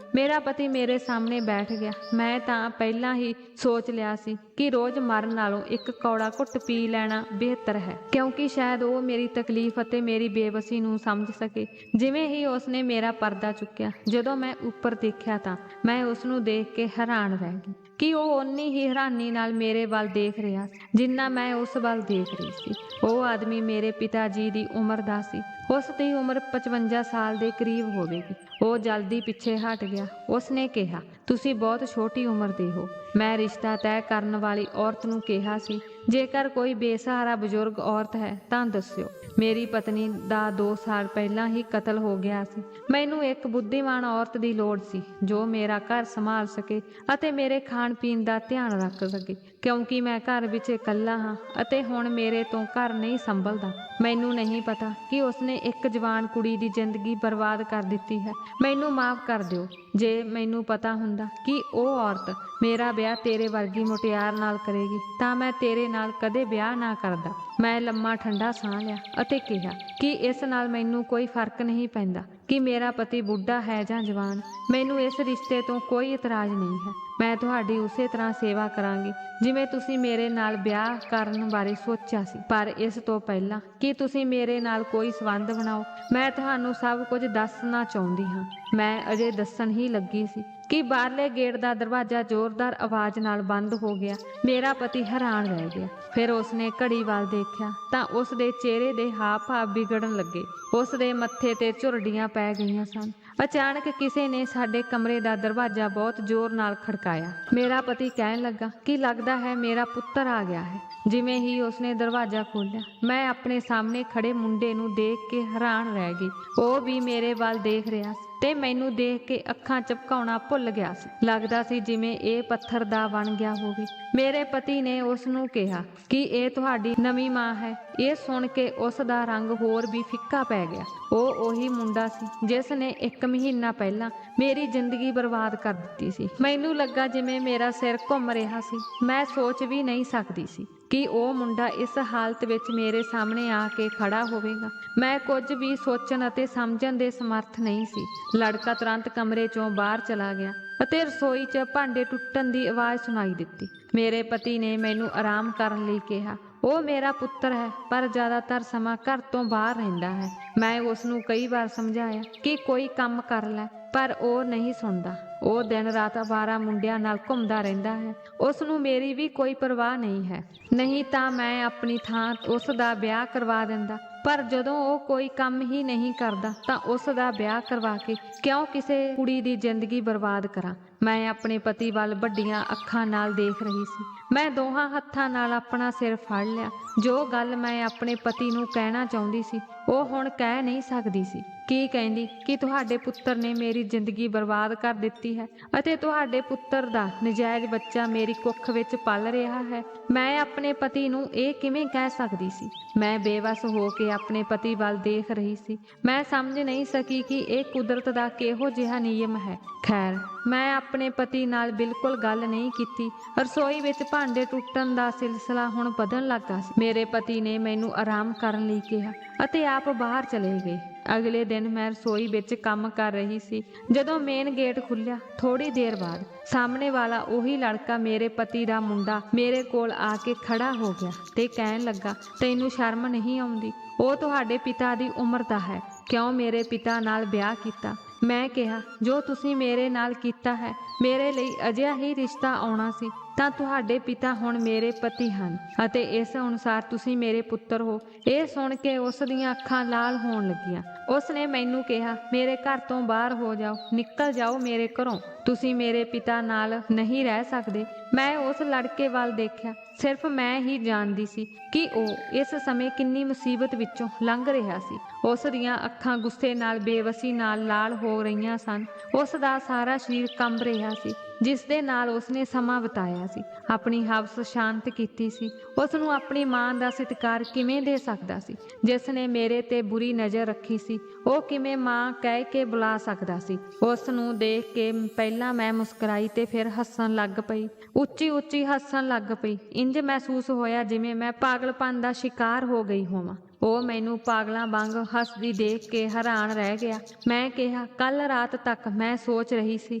S1: ਮੇਰਾ ਪਤੀ ਮੇਰੇ ਸਾਹਮਣੇ ਬੈਠ ਗਿਆ। ਮੈਂ ਤਾਂ ਪਹਿਲਾਂ ਹੀ ਸੋਚ ਲਿਆ ਸੀ ਕਿ ਰੋਜ਼ ਮਰਨ ਨਾਲੋਂ ਇੱਕ ਕੌੜਾ ਘੁੱਟ ਪੀ ਲੈਣਾ ਬਿਹਤਰ ਹੈ, ਕਿਉਂਕਿ ਸ਼ਾਇਦ ਉਹ ਮੇਰੀ ਤਕਲੀਫ ਅਤੇ ਮੇਰੀ ਬੇਬਸੀ ਨੂੰ ਸਮਝ ਸਕੇ। ਜਿਵੇਂ ਹੀ ਉਸਨੇ ਮੇਰਾ ਪਰਦਾ ਚੁੱਕਿਆ, ਜਦੋਂ ਮੈਂ ਉੱਪਰ ਦੇਖਿਆ ਤਾਂ ਮੈਂ ਉਸ ਨੂੰ ਦੇਖ ਕੇ ਹੈਰਾਨ ਰਹਿ ਗਈ ਕਿ ਉਹ ਓਨੀ ਹੀ ਹੈਰਾਨੀ ਨਾਲ ਮੇਰੇ ਵੱਲ ਦੇਖ ਰਿਹਾ ਸੀ ਜਿੰਨਾ ਮੈਂ ਉਸ ਵੱਲ ਦੇਖ ਰਹੀ ਸੀ। ਉਹ ਆਦਮੀ ਮੇਰੇ ਪਿਤਾ ਜੀ ਦੀ ਉਮਰ ਦਾ ਸੀ। ਉਸ ਦੀ ਉਮਰ 55 ਸਾਲ ਦੇ ਕਰੀਬ ਹੋਵੇਗੀ। ਉਹ ਜਲਦੀ ਪਿੱਛੇ ਹਟ ਗਿਆ। ਉਸ ਨੇ ਕਿਹਾ, ਤੁਸੀਂ ਬਹੁਤ ਛੋਟੀ ਉਮਰ ਦੇ ਹੋ। ਮੈਂ ਰਿਸ਼ਤਾ ਤੈਅ ਕਰਨ ਵਾਲੀ ਔਰਤ ਨੂੰ ਕਿਹਾ ਸੀ, ਜੇਕਰ ਕੋਈ ਬੇਸਹਾਰਾ ਬਜ਼ੁਰਗ ਔਰਤ ਹੈ ਤਾਂ ਦੱਸਿਓ। ਮੇਰੀ ਪਤਨੀ ਦਾ 2 ਸਾਲ ਪਹਿਲਾਂ ਹੀ ਕਤਲ ਹੋ ਗਿਆ ਸੀ। ਮੈਨੂੰ ਇੱਕ ਬੁੱਧੀਮਾਨ ਔਰਤ ਦੀ ਲੋੜ ਸੀ ਜੋ ਮੇਰਾ ਘਰ ਸੰਭਾਲ ਸਕੇ ਅਤੇ ਮੇਰੇ ਖਾਣ ਪੀਣ ਦਾ ਧਿਆਨ ਰੱਖ ਸਕੇ, ਕਿਉਂਕਿ ਮੈਂ ਘਰ ਵਿੱਚ ਇਕੱਲਾ ਹਾਂ ਅਤੇ ਹੁਣ ਮੇਰੇ ਤੋਂ ਘਰ ਨਹੀਂ ਸੰਭਲਦਾ। ਮੈਨੂੰ ਨਹੀਂ ਪਤਾ ਕਿ ਉਸਨੇ ਇੱਕ ਜਵਾਨ ਕੁੜੀ ਦੀ ਜ਼ਿੰਦਗੀ ਬਰਬਾਦ ਕਰ ਦਿੱਤੀ ਹੈ। ਮੈਨੂੰ ਮਾਫ਼ ਕਰ ਦਿਓ। ਜੇ ਮੈਨੂੰ ਪਤਾ ਹੁੰਦਾ ਕਿ ਉਹ ਔਰਤ ਮੇਰਾ ਵਿਆਹ ਤੇਰੇ ਵਰਗੀ ਮੁਟਿਆਰ ਨਾਲ ਕਰੇਗੀ ਤਾਂ ਮੈਂ ਤੇਰੇ ਨਾਲ ਕਦੇ ਵਿਆਹ ਨਾ ਕਰਦਾ। ਮੈਂ ਲੰਮਾ ਠੰਡਾ ਸਾਹ ਲਿਆ ਅਤੇ ਕਿਹਾ ਕਿ ਇਸ ਨਾਲ ਮੈਨੂੰ ਕੋਈ ਫਰਕ ਨਹੀਂ ਪੈਂਦਾ ਕਿ ਮੇਰਾ ਪਤੀ ਬੁੱਢਾ ਹੈ ਜਾਂ ਜਵਾਨ। ਮੈਨੂੰ ਇਸ ਰਿਸ਼ਤੇ ਤੋਂ ਕੋਈ ਇਤਰਾਜ਼ ਨਹੀਂ ਹੈ। ਮੈਂ ਤੁਹਾਡੀ ਉਸੇ ਤਰ੍ਹਾਂ ਸੇਵਾ ਕਰਾਂਗੀ ਜਿਵੇਂ ਤੁਸੀਂ ਮੇਰੇ ਨਾਲ ਵਿਆਹ ਕਰਨ ਬਾਰੇ ਸੋਚਿਆ ਸੀ। ਪਰ ਇਸ ਤੋਂ ਪਹਿਲਾਂ ਕਿ ਤੁਸੀਂ ਮੇਰੇ ਨਾਲ ਕੋਈ ਸੰਬੰਧ ਬਣਾਓ, ਮੈਂ ਤੁਹਾਨੂੰ ਸਭ ਕੁਝ ਦੱਸਣਾ ਚਾਹੁੰਦੀ ਹਾਂ। ਮੈਂ ਅਜੇ ਦੱਸਣ ਹੀ ਲੱਗੀ ਸੀ ਕਿ ਬਾਹਰਲੇ ਗੇਟ ਦਾ ਦਰਵਾਜ਼ਾ ਜ਼ੋਰਦਾਰ ਆਵਾਜ਼ ਨਾਲ ਬੰਦ ਹੋ ਗਿਆ। ਮੇਰਾ ਪਤੀ ਹੈਰਾਨ ਰਹਿ ਗਿਆ। ਫਿਰ ਉਸਨੇ ਘੜੀ ਵੱਲ ਦੇਖਿਆ ਤਾਂ ਉਸ ਦੇ ਚਿਹਰੇ ਦੇ ਹਾਵ-ਭਾਵ ਵਿਗੜਨ ਲੱਗੇ। ਉਸ ਦੇ ਮੱਥੇ ਤੇ ਝੁਰੜੀਆਂ ਪੈ ਗਈਆਂ ਸਨ। ਅਚਾਨਕ ਕਿਸੇ ਨੇ ਸਾਡੇ ਕਮਰੇ ਦਾ ਦਰਵਾਜ਼ਾ ਬਹੁਤ ਜ਼ੋਰ ਨਾਲ ਖੜਕਾਇਆ। ਮੇਰਾ ਪਤੀ ਕਹਿਣ ਲੱਗਾ ਕਿ ਲੱਗਦਾ ਹੈ ਮੇਰਾ ਪੁੱਤਰ ਆ ਗਿਆ ਹੈ। ਜਿਵੇਂ ਹੀ ਉਸਨੇ ਦਰਵਾਜ਼ਾ ਖੋਲ੍ਹਿਆ, ਮੈਂ ਆਪਣੇ ਸਾਹਮਣੇ ਖੜੇ ਮੁੰਡੇ ਨੂੰ ਦੇਖ ਕੇ ਹੈਰਾਨ ਰਹਿ ਗਈ। ਉਹ ਵੀ ਮੇਰੇ ਵੱਲ ਦੇਖ ਰਿਹਾ ਸੀ ਤੇ ਮੈਨੂੰ ਦੇਖ ਕੇ ਅੱਖਾਂ ਝਪਕਾਉਣਾ ਭੁੱਲ ਗਿਆ ਸੀ। ਲੱਗਦਾ ਸੀ ਜਿਵੇਂ ਇਹ ਪੱਥਰ ਦਾ ਬਣ ਗਿਆ ਹੋਵੇ। ਮੇਰੇ ਪਤੀ ਨੇ ਉਸ ਨੂੰ ਕਿਹਾ ਕਿ ਇਹ ਤੁਹਾਡੀ ਨਵੀਂ ਮਾਂ ਹੈ। ਇਹ ਸੁਣ ਕੇ ਉਸ ਦਾ ਰੰਗ ਹੋਰ ਵੀ ਫਿੱਕਾ ਪੈ ਗਿਆ। ਉਹ ਉਹੀ ਮੁੰਡਾ ਸੀ ਜਿਸ ਨੇ 1 ਮਹੀਨਾ ਪਹਿਲਾਂ ਮੇਰੀ ਜ਼ਿੰਦਗੀ ਬਰਬਾਦ ਕਰ ਦਿੱਤੀ ਸੀ। ਮੈਨੂੰ ਲੱਗਾ ਜਿਵੇਂ ਮੇਰਾ ਸਿਰ ਘੁੰਮ ਰਿਹਾ ਸੀ। ਮੈਂ ਸੋਚ ਵੀ ਨਹੀਂ ਸਕਦੀ ਸੀ ਕਿ ਉਹ ਮੁੰਡਾ ਇਸ ਹਾਲਤ ਵਿੱਚ ਮੇਰੇ ਸਾਹਮਣੇ ਆ ਕੇ ਖੜਾ ਹੋਵੇਗਾ। ਮੈਂ ਕੁਝ ਵੀ ਸੋਚਣ ਅਤੇ ਸਮਝਣ ਦੇ ਸਮਰੱਥ ਨਹੀਂ ਸੀ। ਲੜਕਾ ਤੁਰੰਤ ਕਮਰੇ ਚੋਂ ਬਾਹਰ ਚਲਾ ਗਿਆ ਅਤੇ ਰਸੋਈ 'ਚ ਭਾਂਡੇ ਟੁੱਟਣ ਦੀ ਆਵਾਜ਼ ਸੁਣਾਈ ਦਿੱਤੀ। ਮੇਰੇ ਪਤੀ ਨੇ ਮੈਨੂੰ ਆਰਾਮ ਕਰਨ ਲਈ ਕਿਹਾ। ਉਹ ਮੇਰਾ ਪੁੱਤਰ ਹੈ ਪਰ ਜ਼ਿਆਦਾਤਰ ਸਮਾਂ ਘਰ ਤੋਂ ਬਾਹਰ ਰਹਿੰਦਾ ਹੈ। ਮੈਂ ਉਸ ਨੂੰ ਕਈ ਵਾਰ ਸਮਝਾਇਆ ਕਿ ਕੋਈ ਕੰਮ ਕਰ ਲੈ, ਪਰ ਉਹ ਨਹੀਂ ਸੁਣਦਾ। ਉਹ ਦਿਨ ਰਾਤ ਅਵਾਰਾ ਮੁੰਡਿਆਂ ਨਾਲ ਘੁੰਮਦਾ ਰਹਿੰਦਾ ਹੈ। ਉਸ ਨੂੰ ਮੇਰੀ ਵੀ ਕੋਈ ਪਰਵਾਹ ਨਹੀਂ ਹੈ। ਨਹੀਂ ਤਾਂ ਮੈਂ ਆਪਣੀ ਥਾਂ ਉਸ ਦਾ ਵਿਆਹ ਕਰਵਾ ਦਿੰਦਾ, ਪਰ ਜਦੋਂ ਉਹ ਕੋਈ ਕੰਮ ਹੀ ਨਹੀਂ ਕਰਦਾ ਤਾਂ ਉਸ ਦਾ ਵਿਆਹ ਕਰਵਾ ਕੇ ਕਿਉਂ ਕਿਸੇ ਕੁੜੀ ਦੀ ਜ਼ਿੰਦਗੀ ਬਰਬਾਦ ਕਰਾਂ। ਮੈਂ ਆਪਣੇ ਪਤੀ ਵੱਲ ਵੱਡੀਆਂ ਅੱਖਾਂ ਨਾਲ ਦੇਖ ਰਹੀ ਸੀ। ਮੈਂ ਦੋਹਾਂ ਹੱਥਾਂ ਨਾਲ ਆਪਣਾ ਸਿਰ ਫੜ ਲਿਆ। ਜੋ ਗੱਲ ਮੈਂ ਆਪਣੇ ਪਤੀ ਨੂੰ ਕਹਿਣਾ ਚਾਹੁੰਦੀ ਸੀ ਉਹ ਹੁਣ ਕਹਿ ਨਹੀਂ ਸਕਦੀ ਸੀ। ਕੀ ਕਹਿੰਦੀ ਕਿ ਤੁਹਾਡੇ ਪੁੱਤਰ ਨੇ ਮੇਰੀ ਜ਼ਿੰਦਗੀ ਬਰਬਾਦ ਕਰ ਦਿੱਤੀ ਹੈ ਅਤੇ ਤੁਹਾਡੇ ਪੁੱਤਰ ਦਾ ਨਜਾਇਜ਼ ਬੱਚਾ ਮੇਰੀ ਕੁੱਖ ਵਿੱਚ ਪਲ ਰਿਹਾ ਹੈ। ਮੈਂ ਆਪਣੇ ਪਤੀ ਨੂੰ ਇਹ ਕਿਵੇਂ ਕਹਿ ਸਕਦੀ ਸੀ। ਮੈਂ ਬੇਵੱਸ ਹੋ ਕੇ ਆਪਣੇ ਪਤੀ ਵੱਲ ਦੇਖ ਰਹੀ ਸੀ। ਮੈਂ ਸਮਝ ਨਹੀਂ ਸਕੀ ਕਿ ਇਹ ਕੁਦਰਤ ਦਾ ਕਿਹੋ ਜਿਹਾ ਨਿਯਮ ਹੈ। ਖੈਰ, ਮੈਂ ਆਪਣੇ ਪਤੀ ਨਾਲ ਬਿਲਕੁਲ ਗੱਲ ਨਹੀਂ ਕੀਤੀ। ਰਸੋਈ ਵਿੱਚ ਭਾਂਡੇ ਟੁੱਟਣ ਦਾ ਸਿਲਸਿਲਾ ਹੁਣ ਵਧਣ ਲੱਗਾ ਸੀ। ਮੇਰੇ ਪਤੀ ਨੇ ਮੈਨੂੰ ਆਰਾਮ ਕਰਨ ਲਈ ਕਿਹਾ ਅਤੇ ਆਪ ਬਾਹਰ ਚਲੇ ਗਏ। ਅਗਲੇ ਦਿਨ ਮੈਂ ਰਸੋਈ ਵਿੱਚ ਕੰਮ ਕਰ ਰਹੀ ਸੀ ਜਦੋਂ ਮੇਨ ਗੇਟ ਖੁੱਲਿਆ। ਥੋੜੀ ਦੇਰ ਬਾਅਦ ਸਾਹਮਣੇ ਵਾਲਾ ਉਹੀ ਲੜਕਾ, ਮੇਰੇ ਪਤੀ ਦਾ ਮੁੰਡਾ, ਮੇਰੇ ਕੋਲ ਆ ਕੇ ਖੜਾ ਹੋ ਗਿਆ ਤੇ ਕਹਿਣ ਲੱਗਾ, ਤੈਨੂੰ ਸ਼ਰਮ ਨਹੀਂ ਆਉਂਦੀ? ਉਹ ਤੁਹਾਡੇ ਪਿਤਾ ਦੀ ਉਮਰ ਦਾ ਹੈ, ਕਿਉਂ ਮੇਰੇ ਪਿਤਾ ਨਾਲ ਵਿਆਹ ਕੀਤਾ? ਮੈਂ ਕਿਹਾ, ਜੋ ਤੁਸੀਂ ਮੇਰੇ ਨਾਲ ਕੀਤਾ ਹੈ, ਮੇਰੇ ਲਈ ਅਜਿਹਾ ਹੀ ਰਿਸ਼ਤਾ ਆਉਣਾ ਸੀ ਤਾਂ ਤੁਹਾਡੇ ਪਿਤਾ ਹੁਣ ਮੇਰੇ ਪਤੀ ਹਨ ਅਤੇ ਇਸ ਅਨੁਸਾਰ ਤੁਸੀਂ ਮੇਰੇ ਪੁੱਤਰ ਹੋ। ਇਹ ਸੁਣ ਕੇ ਉਸ ਦੀਆਂ ਅੱਖਾਂ ਲਾਲ ਹੋਣ ਲੱਗੀਆਂ। ਉਸ ਨੇ ਮੈਨੂੰ ਕਿਹਾ, ਮੇਰੇ ਘਰ ਤੋਂ ਬਾਹਰ ਹੋ ਜਾਓ, ਨਿਕਲ ਜਾਓ ਮੇਰੇ ਘਰੋਂ। ਤੁਸੀਂ ਮੇਰੇ ਪਿਤਾ ਨਾਲ ਨਹੀਂ ਰਹਿ ਸਕਦੇ। ਮੈਂ ਉਸ ਲੜਕੇ ਵੱਲ ਦੇਖਿਆ। ਸਿਰਫ ਮੈਂ ਹੀ ਜਾਣਦੀ ਸੀ ਕਿ ਉਹ ਇਸ ਸਮੇਂ ਕਿੰਨੀ ਮੁਸੀਬਤ ਵਿੱਚੋਂ ਲੰਘ ਰਿਹਾ ਸੀ। ਉਸ ਦੀਆਂ ਅੱਖਾਂ ਗੁੱਸੇ ਨਾਲ, ਬੇਵਸੀ ਨਾਲ ਲਾਲ ਹੋ ਰਹੀਆਂ ਸਨ। ਉਸ ਦਾ ਸਾਰਾ ਸਰੀਰ ਕੰਬ ਰਿਹਾ ਸੀ ਜਿਸ ਦੇ ਨਾਲ ਉਸਨੇ ਸਮਾਂ ਬਿਤਾਇਆ ਸੀ, ਆਪਣੀ ਹਵਸ ਸ਼ਾਂਤ ਕੀਤੀ ਸੀ। ਉਸ ਨੂੰ ਆਪਣੀ ਮਾਂ ਦਾ ਸਤਿਕਾਰ ਕਿਵੇਂ ਦੇ ਸਕਦਾ ਸੀ ਜਿਸ ਨੇ ਮੇਰੇ ਤੇ ਬੁਰੀ ਨਜ਼ਰ ਰੱਖੀ ਸੀ? ਉਹ ਕਿਵੇਂ ਮਾਂ ਕਹਿ ਕੇ ਬੁਲਾ ਸਕਦਾ ਸੀ? ਉਸ ਨੂੰ ਦੇਖ ਕੇ ਪਹਿਲਾਂ ਮੈਂ ਮੁਸਕਰਾਈ ਤੇ ਫਿਰ ਹੱਸਣ ਲੱਗ ਪਈ, ਉੱਚੀ ਉੱਚੀ ਹੱਸਣ ਲੱਗ ਪਈ। ਇੰਜ ਮਹਿਸੂਸ ਹੋਇਆ ਜਿਵੇਂ ਮੈਂ ਪਾਗਲਪਨ ਦਾ ਸ਼ਿਕਾਰ ਹੋ ਗਈ ਹੋਵਾਂ। ਉਹ ਮੈਨੂੰ ਪਾਗਲਾਂ ਵਾਂਗ ਹੱਸਦੀ ਦੇਖ ਕੇ ਹੈਰਾਨ ਰਹਿ ਗਿਆ। ਮੈਂ ਕਿਹਾ, ਕੱਲ ਰਾਤ ਤੱਕ ਮੈਂ ਸੋਚ ਰਹੀ ਸੀ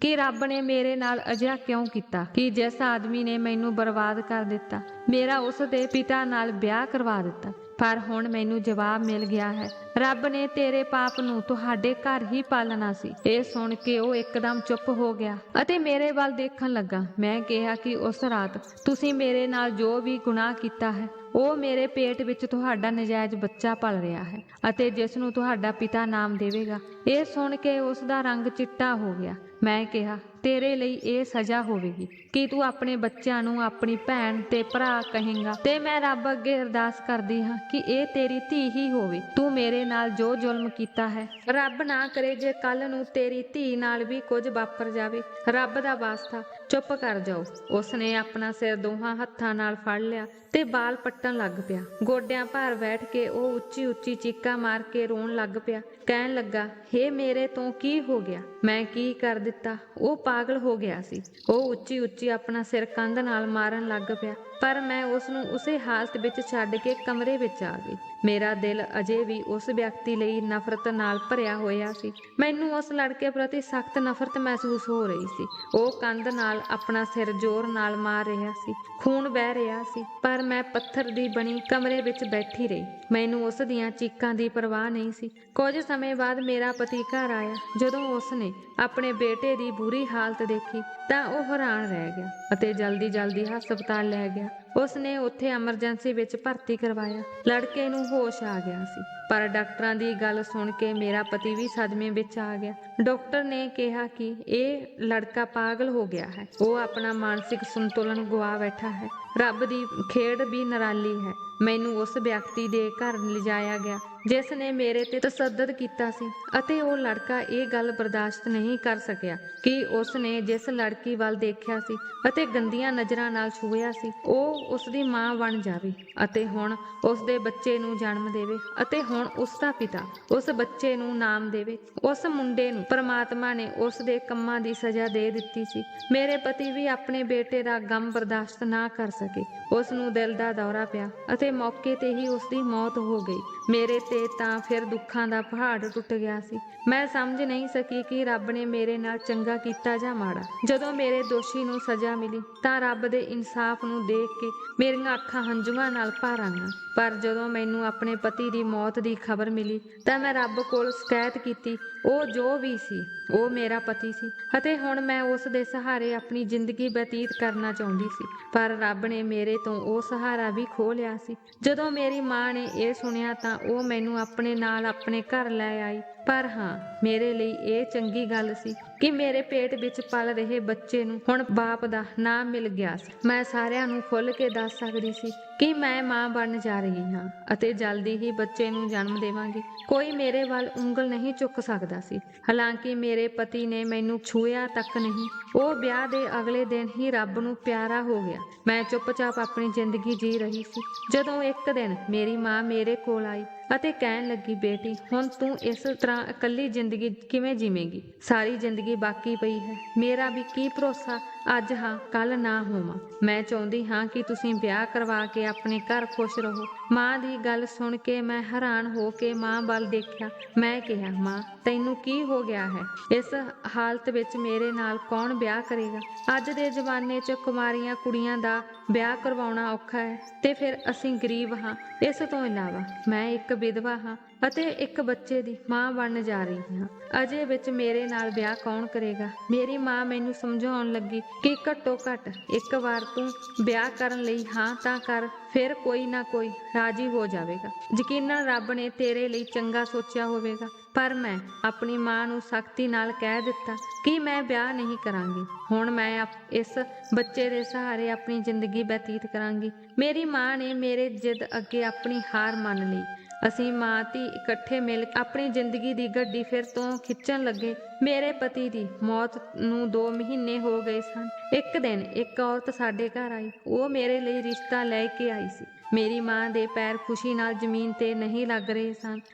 S1: ਕਿ ਰੱਬ ਨੇ ਮੇਰੇ ਨਾਲ ਅਜਿਹਾ ਕਿਉਂ ਕੀਤਾ ਕਿ ਜਿਸ ਆਦਮੀ ਨੇ ਮੈਨੂੰ ਬਰਬਾਦ ਕਰ ਦਿੱਤਾ, ਮੇਰਾ ਉਸ ਦੇ ਪਿਤਾ ਨਾਲ ਵਿਆਹ ਕਰਵਾ ਦਿੱਤਾ। ਪਰ ਹੁਣ ਮੈਨੂੰ ਜਵਾਬ ਮਿਲ ਗਿਆ ਹੈ, ਰੱਬ ਨੇ ਤੇਰੇ ਪਾਪ ਨੂੰ ਤੁਹਾਡੇ ਘਰ ਹੀ ਪਾਲਣਾ ਸੀ। ਇਹ ਸੁਣ ਕੇ ਉਹ ਇੱਕਦਮ ਚੁੱਪ ਹੋ ਗਿਆ ਅਤੇ ਮੇਰੇ ਵੱਲ ਦੇਖਣ ਲੱਗਾ। ਮੈਂ ਕਿਹਾ ਕਿ ਉਸ ਰਾਤ ਤੁਸੀਂ ਮੇਰੇ ਨਾਲ ਜੋ ਵੀ ਗੁਨਾਹ ਕੀਤਾ ਹੈ, ਉਹ ਮੇਰੇ ਪੇਟ ਵਿੱਚ ਤੁਹਾਡਾ ਨਜਾਇਜ਼ ਬੱਚਾ ਪਲ ਰਿਹਾ ਹੈ ਅਤੇ ਜਿਸ ਨੂੰ ਤੁਹਾਡਾ ਪਿਤਾ ਨਾਮ ਦੇਵੇਗਾ। ਇਹ ਸੁਣ ਕੇ ਉਸ ਦਾ ਰੰਗ ਚਿੱਟਾ ਹੋ ਗਿਆ। ਮੈਂ ਕਿਹਾ, ਤੇਰੇ ਲਈ ਇਹ ਸਜ਼ਾ ਹੋਵੇਗੀ ਕਿ ਤੂੰ ਆਪਣੇ ਬੱਚਿਆਂ ਨੂੰ ਆਪਣੀ ਭੈਣ ਤੇ ਭਰਾ ਕਹੇਂਗਾ ਤੇ ਮੈਂ ਰੱਬ ਅੱਗੇ ਅਰਦਾਸ ਕਰਦੀ ਹਾਂ ਕਿ ਇਹ ਤੇਰੀ ਧੀ ਹੀ ਹੋਵੇ। ਤੂੰ ਮੇਰੇ ਨਾਲ ਜੋ ਜ਼ੁਲਮ ਕੀਤਾ ਹੈ, ਰੱਬ ਨਾ ਕਰੇ ਜੇ ਕੱਲ ਨੂੰ ਤੇਰੀ ਧੀ ਨਾਲ ਵੀ ਕੁਝ ਵਾਪਰ ਜਾਵੇ। ਰੱਬ ਦਾ ਵਾਸਤਾ ਚੁੱਪ ਕਰ ਜਾਓ। ਉਸਨੇ ਆਪਣਾ ਸਿਰ ਦੋਹਾਂ ਹੱਥਾਂ ਨਾਲ ਫੜ ਲਿਆ ਤੇ ਬਾਲ ਪੱਟਣ ਲੱਗ ਪਿਆ। ਗੋਡਿਆਂ ਭਾਰ ਬੈਠ ਕੇ ਉਹ ਉੱਚੀ ਉੱਚੀ ਚੀਕਾਂ ਮਾਰ ਕੇ ਰੋਣ ਲੱਗ ਪਿਆ। ਕਹਿਣ ਲੱਗਾ, ਹੇ ਮੇਰੇ ਤੋਂ ਕੀ ਹੋ ਗਿਆ? ਮੈਂ ਕੀ ਕਰ ਦਿੱਤਾ? ਉਹ ਪਾਗਲ ਹੋ ਗਿਆ ਸੀ। ਉਹ ਉੱਚੀ ਉੱਚੀ ਆਪਣਾ ਸਿਰ ਕੰਧ ਨਾਲ ਮਾਰਨ ਲੱਗ ਪਿਆ, ਪਰ ਮੈਂ ਉਸ ਨੂੰ ਉਸੇ ਹਾਲਤ ਵਿੱਚ ਛੱਡ ਕੇ ਕਮਰੇ ਵਿੱਚ ਆ ਗਈ। ਮੇਰਾ ਦਿਲ ਅਜੇ ਵੀ ਉਸ ਵਿਅਕਤੀ ਲਈ ਨਫ਼ਰਤ ਨਾਲ ਭਰਿਆ ਹੋਇਆ ਸੀ। ਮੈਨੂੰ ਉਸ ਲੜਕੇ ਪ੍ਰਤੀ ਸਖਤ ਨਫ਼ਰਤ ਮਹਿਸੂਸ ਹੋ ਰਹੀ ਸੀ। ਉਹ ਕੰਧ ਨਾਲ ਆਪਣਾ ਸਿਰ ਜ਼ੋਰ ਨਾਲ ਮਾਰ ਰਿਹਾ ਸੀ, ਖੂਨ ਵਹਿ ਰਿਹਾ ਸੀ, ਪਰ ਮੈਂ ਪੱਥਰ ਦੀ ਬਣੀ ਕਮਰੇ ਵਿੱਚ ਬੈਠੀ ਰਹੀ। ਮੈਨੂੰ ਉਸ ਦੀਆਂ ਚੀਕਾਂ ਦੀ ਪਰਵਾਹ ਨਹੀਂ ਸੀ। ਕੁਝ ਸਮੇਂ ਬਾਅਦ ਮੇਰਾ ਪਤੀ ਘਰ ਆਇਆ। ਜਦੋਂ ਉਸਨੇ ਆਪਣੇ ਬੇਟੇ ਦੀ ਬੁਰੀ ਹਾਲਤ ਦੇਖੀ ਤਾਂ ਉਹ ਹੈਰਾਨ ਰਹਿ ਗਿਆ ਅਤੇ ਜਲਦੀ ਜਲਦੀ ਹਸਪਤਾਲ ਲੈ ਗਿਆ। ਉਸਨੇ ਉੱਥੇ ਐਮਰਜੈਂਸੀ ਵਿੱਚ ਭਰਤੀ ਕਰਵਾਇਆ। ਲੜਕੇ ਨੂੰ ਹੋਸ਼ ਆ ਗਿਆ ਸੀ, ਪਰ ਡਾਕਟਰਾਂ ਦੀ ਗੱਲ ਸੁਣ ਕੇ ਮੇਰਾ ਪਤੀ ਵੀ ਸਦਮੇ ਵਿੱਚ ਆ ਗਿਆ। ਡਾਕਟਰ ਨੇ ਕਿਹਾ ਕਿ ਇਹ ਲੜਕਾ ਪਾਗਲ ਹੋ ਗਿਆ ਹੈ, ਉਹ ਆਪਣਾ ਮਾਨਸਿਕ ਸੰਤੁਲਨ ਗੁਆ ਬੈਠਾ ਹੈ। ਰੱਬ ਦੀ ਖੇਡ ਵੀ ਨਿਰਾਲੀ ਹੈ। ਮੈਨੂੰ ਉਸ ਵਿਅਕਤੀ ਦੇ ਘਰ ਲਿਜਾਇਆ ਗਿਆ ਜਿਸ ਨੇ ਮੇਰੇ ਤੇ ਤਸ਼ੱਦਦ ਕੀਤਾ ਸੀ ਅਤੇ ਉਹ ਲੜਕਾ ਇਹ ਗੱਲ ਬਰਦਾਸ਼ਤ ਨਹੀਂ ਕਰ ਸਕਿਆ ਕਿ ਉਸ ਨੇ ਜਿਸ ਲੜਕੀ ਵੱਲ ਦੇਖਿਆ ਸੀ ਅਤੇ ਗੰਦੀਆਂ ਨਜ਼ਰਾਂ ਨਾਲ ਛੂਹਿਆ ਸੀ, ਉਹ ਉਸ ਦੀ ਮਾਂ ਬਣ ਜਾਵੇ ਅਤੇ ਹੁਣ ਉਸ ਦੇ ਬੱਚੇ ਨੂੰ ਜਨਮ ਦੇਵੇ ਅਤੇ ਹੁਣ ਉਸ ਦਾ ਪਿਤਾ ਉਸ ਬੱਚੇ ਨੂੰ ਨਾਮ ਦੇਵੇ। ਉਸ ਮੁੰਡੇ ਨੂੰ ਪਰਮਾਤਮਾ ਨੇ ਉਸ ਦੇ ਕੰਮਾਂ ਦੀ ਸਜ਼ਾ ਦੇ ਦਿੱਤੀ ਸੀ। ਮੇਰੇ ਪਤੀ ਵੀ ਆਪਣੇ ਬੇਟੇ ਦਾ ਗਮ ਬਰਦਾਸ਼ਤ ਨਾ ਕਰ ਸਕੇ। ਉਸ ਨੂੰ ਦਿਲ ਦਾ ਦੌਰਾ ਪਿਆ ਅਤੇ ਮੌਕੇ ਤੇ ਹੀ ਉਸ ਦੀ ਮੌਤ ਹੋ ਗਈ। ਮੇਰੇ ਤੇ ਤਾਂ ਫਿਰ ਦੁੱਖਾਂ ਦਾ ਪਹਾੜ ਟੁੱਟ ਗਿਆ ਸੀ। ਮੈਂ ਸਮਝ ਨਹੀਂ ਸਕੀ ਕਿ ਰੱਬ ਨੇ ਮੇਰੇ ਨਾਲ ਚੰਗਾ ਕੀਤਾ ਜਾਂ ਮਾੜਾ। ਜਦੋਂ ਮੇਰੇ ਦੋਸ਼ੀ ਨੂੰ ਸਜ਼ਾ ਮਿਲੀ ਤਾਂ ਰੱਬ ਦੇ ਇਨਸਾਫ ਨੂੰ ਦੇਖ ਕੇ ਮੇਰੀਆਂ ਅੱਖਾਂ ਹੰਝੂਆਂ ਨਾਲ ਭਰ ਆਈਆਂ। ਪਰ ਜਦੋਂ ਮੈਨੂੰ ਆਪਣੇ ਪਤੀ ਦੀ ਮੌਤ ਦੀ ਖਬਰ ਮਿਲੀ ਤਾਂ ਮੈਂ ਰੱਬ ਕੋਲ ਸ਼ਿਕਾਇਤ ਕੀਤੀ। ਉਹ ਜੋ ਵੀ ਸੀ, ਉਹ ਮੇਰਾ ਪਤੀ ਸੀ ਅਤੇ ਹੁਣ ਮੈਂ ਉਸ ਦੇ ਸਹਾਰੇ ਆਪਣੀ ਜ਼ਿੰਦਗੀ ਬਤੀਤ ਕਰਨਾ ਚਾਹੁੰਦੀ ਸੀ। ਪਰ ਰੱਬ ਨੇ ਮੇਰੇ ਤੋਂ ਉਹ ਸਹਾਰਾ ਵੀ ਖੋਹ ਲਿਆ ਸੀ। ਜਦੋਂ ਮੇਰੀ ਮਾਂ ਨੇ ਇਹ ਸੁਣਿਆ ਤਾਂ ਉਹ ਮੈਨੂੰ ਆਪਣੇ ਨਾਲ ਆਪਣੇ ਘਰ ਲੈ ਆਈ। ਪਰ ਹਾਂ, ਮੇਰੇ ਲਈ ਇਹ ਚੰਗੀ ਗੱਲ ਸੀ ਕਿ ਮੇਰੇ ਪੇਟ ਵਿੱਚ ਪਲ ਰਹੇ ਬੱਚੇ ਨੂੰ ਹੁਣ ਬਾਪ ਦਾ ਨਾਂ ਮਿਲ ਗਿਆ ਸੀ। ਮੈਂ ਸਾਰਿਆਂ ਨੂੰ ਖੁੱਲ੍ਹ ਕੇ ਦੱਸ ਸਕਦੀ ਸੀ ਕਿ ਮੈਂ ਮਾਂ ਬਣਨ ਜਾ ਰਹੀ ਹਾਂ ਅਤੇ ਜਲਦੀ ਹੀ ਬੱਚੇ ਨੂੰ ਜਨਮ ਦੇਵਾਂਗੀ। ਕੋਈ ਮੇਰੇ ਵੱਲ ਉਂਗਲ ਨਹੀਂ ਚੁੱਕ ਸਕਦਾ ਸੀ। ਹਾਲਾਂਕਿ ਮੇਰੇ ਪਤੀ ਨੇ ਮੈਨੂੰ ਛੂਹਿਆ ਤੱਕ ਨਹੀਂ। ਉਹ ਵਿਆਹ ਦੇ ਅਗਲੇ ਦਿਨ ਹੀ ਰੱਬ ਨੂੰ ਪਿਆਰਾ ਹੋ ਗਿਆ। ਮੈਂ ਚੁੱਪਚਾਪ ਆਪਣੀ ਜ਼ਿੰਦਗੀ ਜੀ ਰਹੀ ਸੀ ਜਦੋਂ ਇੱਕ ਦਿਨ ਮੇਰੀ ਮਾਂ ਮੇਰੇ ਕੋਲ ਆਈ ਅਤੇ ਕਹਿਣ ਲੱਗੀ, ਬੇਟੀ, ਹੁਣ ਤੂੰ ਇਸ ਤਰ੍ਹਾਂ ਇਕੱਲੀ ਜ਼ਿੰਦਗੀ ਕਿਵੇਂ ਜੀਵੇਂਗੀ? ਸਾਰੀ ਜ਼ਿੰਦਗੀ ਬਾਕੀ ਪਈ ਹੈ। ਮੇਰਾ ਵੀ ਕੀ ਭਰੋਸਾ ਅੱਜ ਹਾਂ ਕੱਲ ਨਾ ਹੋਵਾਂ। ਮੈਂ ਚਾਹੁੰਦੀ ਹਾਂ ਕਿ ਤੁਸੀਂ ਵਿਆਹ ਕਰਵਾ ਕੇ ਆਪਣੇ ਘਰ ਖੁਸ਼ ਰਹੋ। ਮਾਂ ਦੀ ਗੱਲ ਸੁਣ ਕੇ ਮੈਂ ਹੈਰਾਨ ਹੋ ਕੇ ਮਾਂ ਵੱਲ ਦੇਖਿਆ। ਮੈਂ ਕਿਹਾ, ਮਾਂ, ਤੈਨੂੰ ਕੀ ਹੋ ਗਿਆ ਹੈ? ਇਸ ਹਾਲਤ ਵਿੱਚ ਮੇਰੇ ਨਾਲ ਕੌਣ ਵਿਆਹ ਕਰੇਗਾ? ਅੱਜ ਦੇ ਜ਼ਮਾਨੇ 'ਚ ਕੁਮਾਰੀਆਂ ਕੁੜੀਆਂ ਦਾ ਵਿਆਹ ਕਰਵਾਉਣਾ ਔਖਾ ਹੈ ਤੇ ਫਿਰ ਅਸੀਂ ਗਰੀਬ ਹਾਂ। ਇਸ ਤੋਂ ਇਲਾਵਾ ਮੈਂ ਇੱਕ ਵਿਧਵਾ ਹਾਂ ਅਤੇ ਇੱਕ ਬੱਚੇ ਦੀ ਮਾਂ ਬਣਨ ਜਾ ਰਹੀ ਹਾਂ। ਅਜੇ ਵਿੱਚ ਮੇਰੇ ਨਾਲ ਵਿਆਹ ਕੌਣ ਕਰੇਗਾ? ਮੇਰੀ ਮਾਂ ਮੈਨੂੰ ਸਮਝਾਉਣ ਲੱਗੀ ਕਿ ਘੱਟੋ ਘੱਟ ਇੱਕ ਵਾਰ ਤੂੰ ਵਿਆਹ ਕਰਨ ਲਈ ਹਾਂ ਤਾਂ ਕਰ, ਫਿਰ ਕੋਈ ਨਾ ਕੋਈ ਰਾਜੀ ਹੋ ਜਾਵੇਗਾ। ਯਕੀਨਨ ਰੱਬ ਨੇ ਤੇਰੇ ਲਈ ਚੰਗਾ ਸੋਚਿਆ ਹੋਵੇਗਾ। ਪਰ ਮੈਂ ਆਪਣੀ ਮਾਂ ਨੂੰ ਸਖਤੀ ਨਾਲ ਕਹਿ ਦਿੱਤਾ ਕਿ ਮੈਂ ਵਿਆਹ ਨਹੀਂ ਕਰਾਂਗੀ। ਹੁਣ ਮੈਂ ਇਸ ਬੱਚੇ ਦੇ ਸਹਾਰੇ ਆਪਣੀ ਜ਼ਿੰਦਗੀ ਬਤੀਤ ਕਰਾਂਗੀ। ਮੇਰੀ ਮਾਂ ਨੇ ਮੇਰੇ ਜਿੱਦ ਅੱਗੇ ਆਪਣੀ ਹਾਰ ਮੰਨ ਲਈ। ਅਸੀਂ ਮਾਂ ਧੀ ਇਕੱਠੇ ਮਿਲ ਆਪਣੀ ਜ਼ਿੰਦਗੀ ਦੀ ਗੱਡੀ ਫਿਰ ਤੋਂ ਖਿੱਚਣ ਲੱਗੇ। ਮੇਰੇ ਪਤੀ ਦੀ ਮੌਤ ਨੂੰ 2 ਮਹੀਨੇ ਹੋ ਗਏ ਸਨ। ਇੱਕ ਦਿਨ ਇੱਕ ਔਰਤ ਸਾਡੇ ਘਰ ਆਈ। ਉਹ ਮੇਰੇ ਲਈ ਰਿਸ਼ਤਾ ਲੈ ਕੇ ਆਈ ਸੀ। ਮੇਰੀ ਮਾਂ ਦੇ ਪੈਰ ਖੁਸ਼ੀ ਨਾਲ ਜ਼ਮੀਨ ਤੇ ਨਹੀਂ ਲੱਗ ਰਹੇ ਸਨ।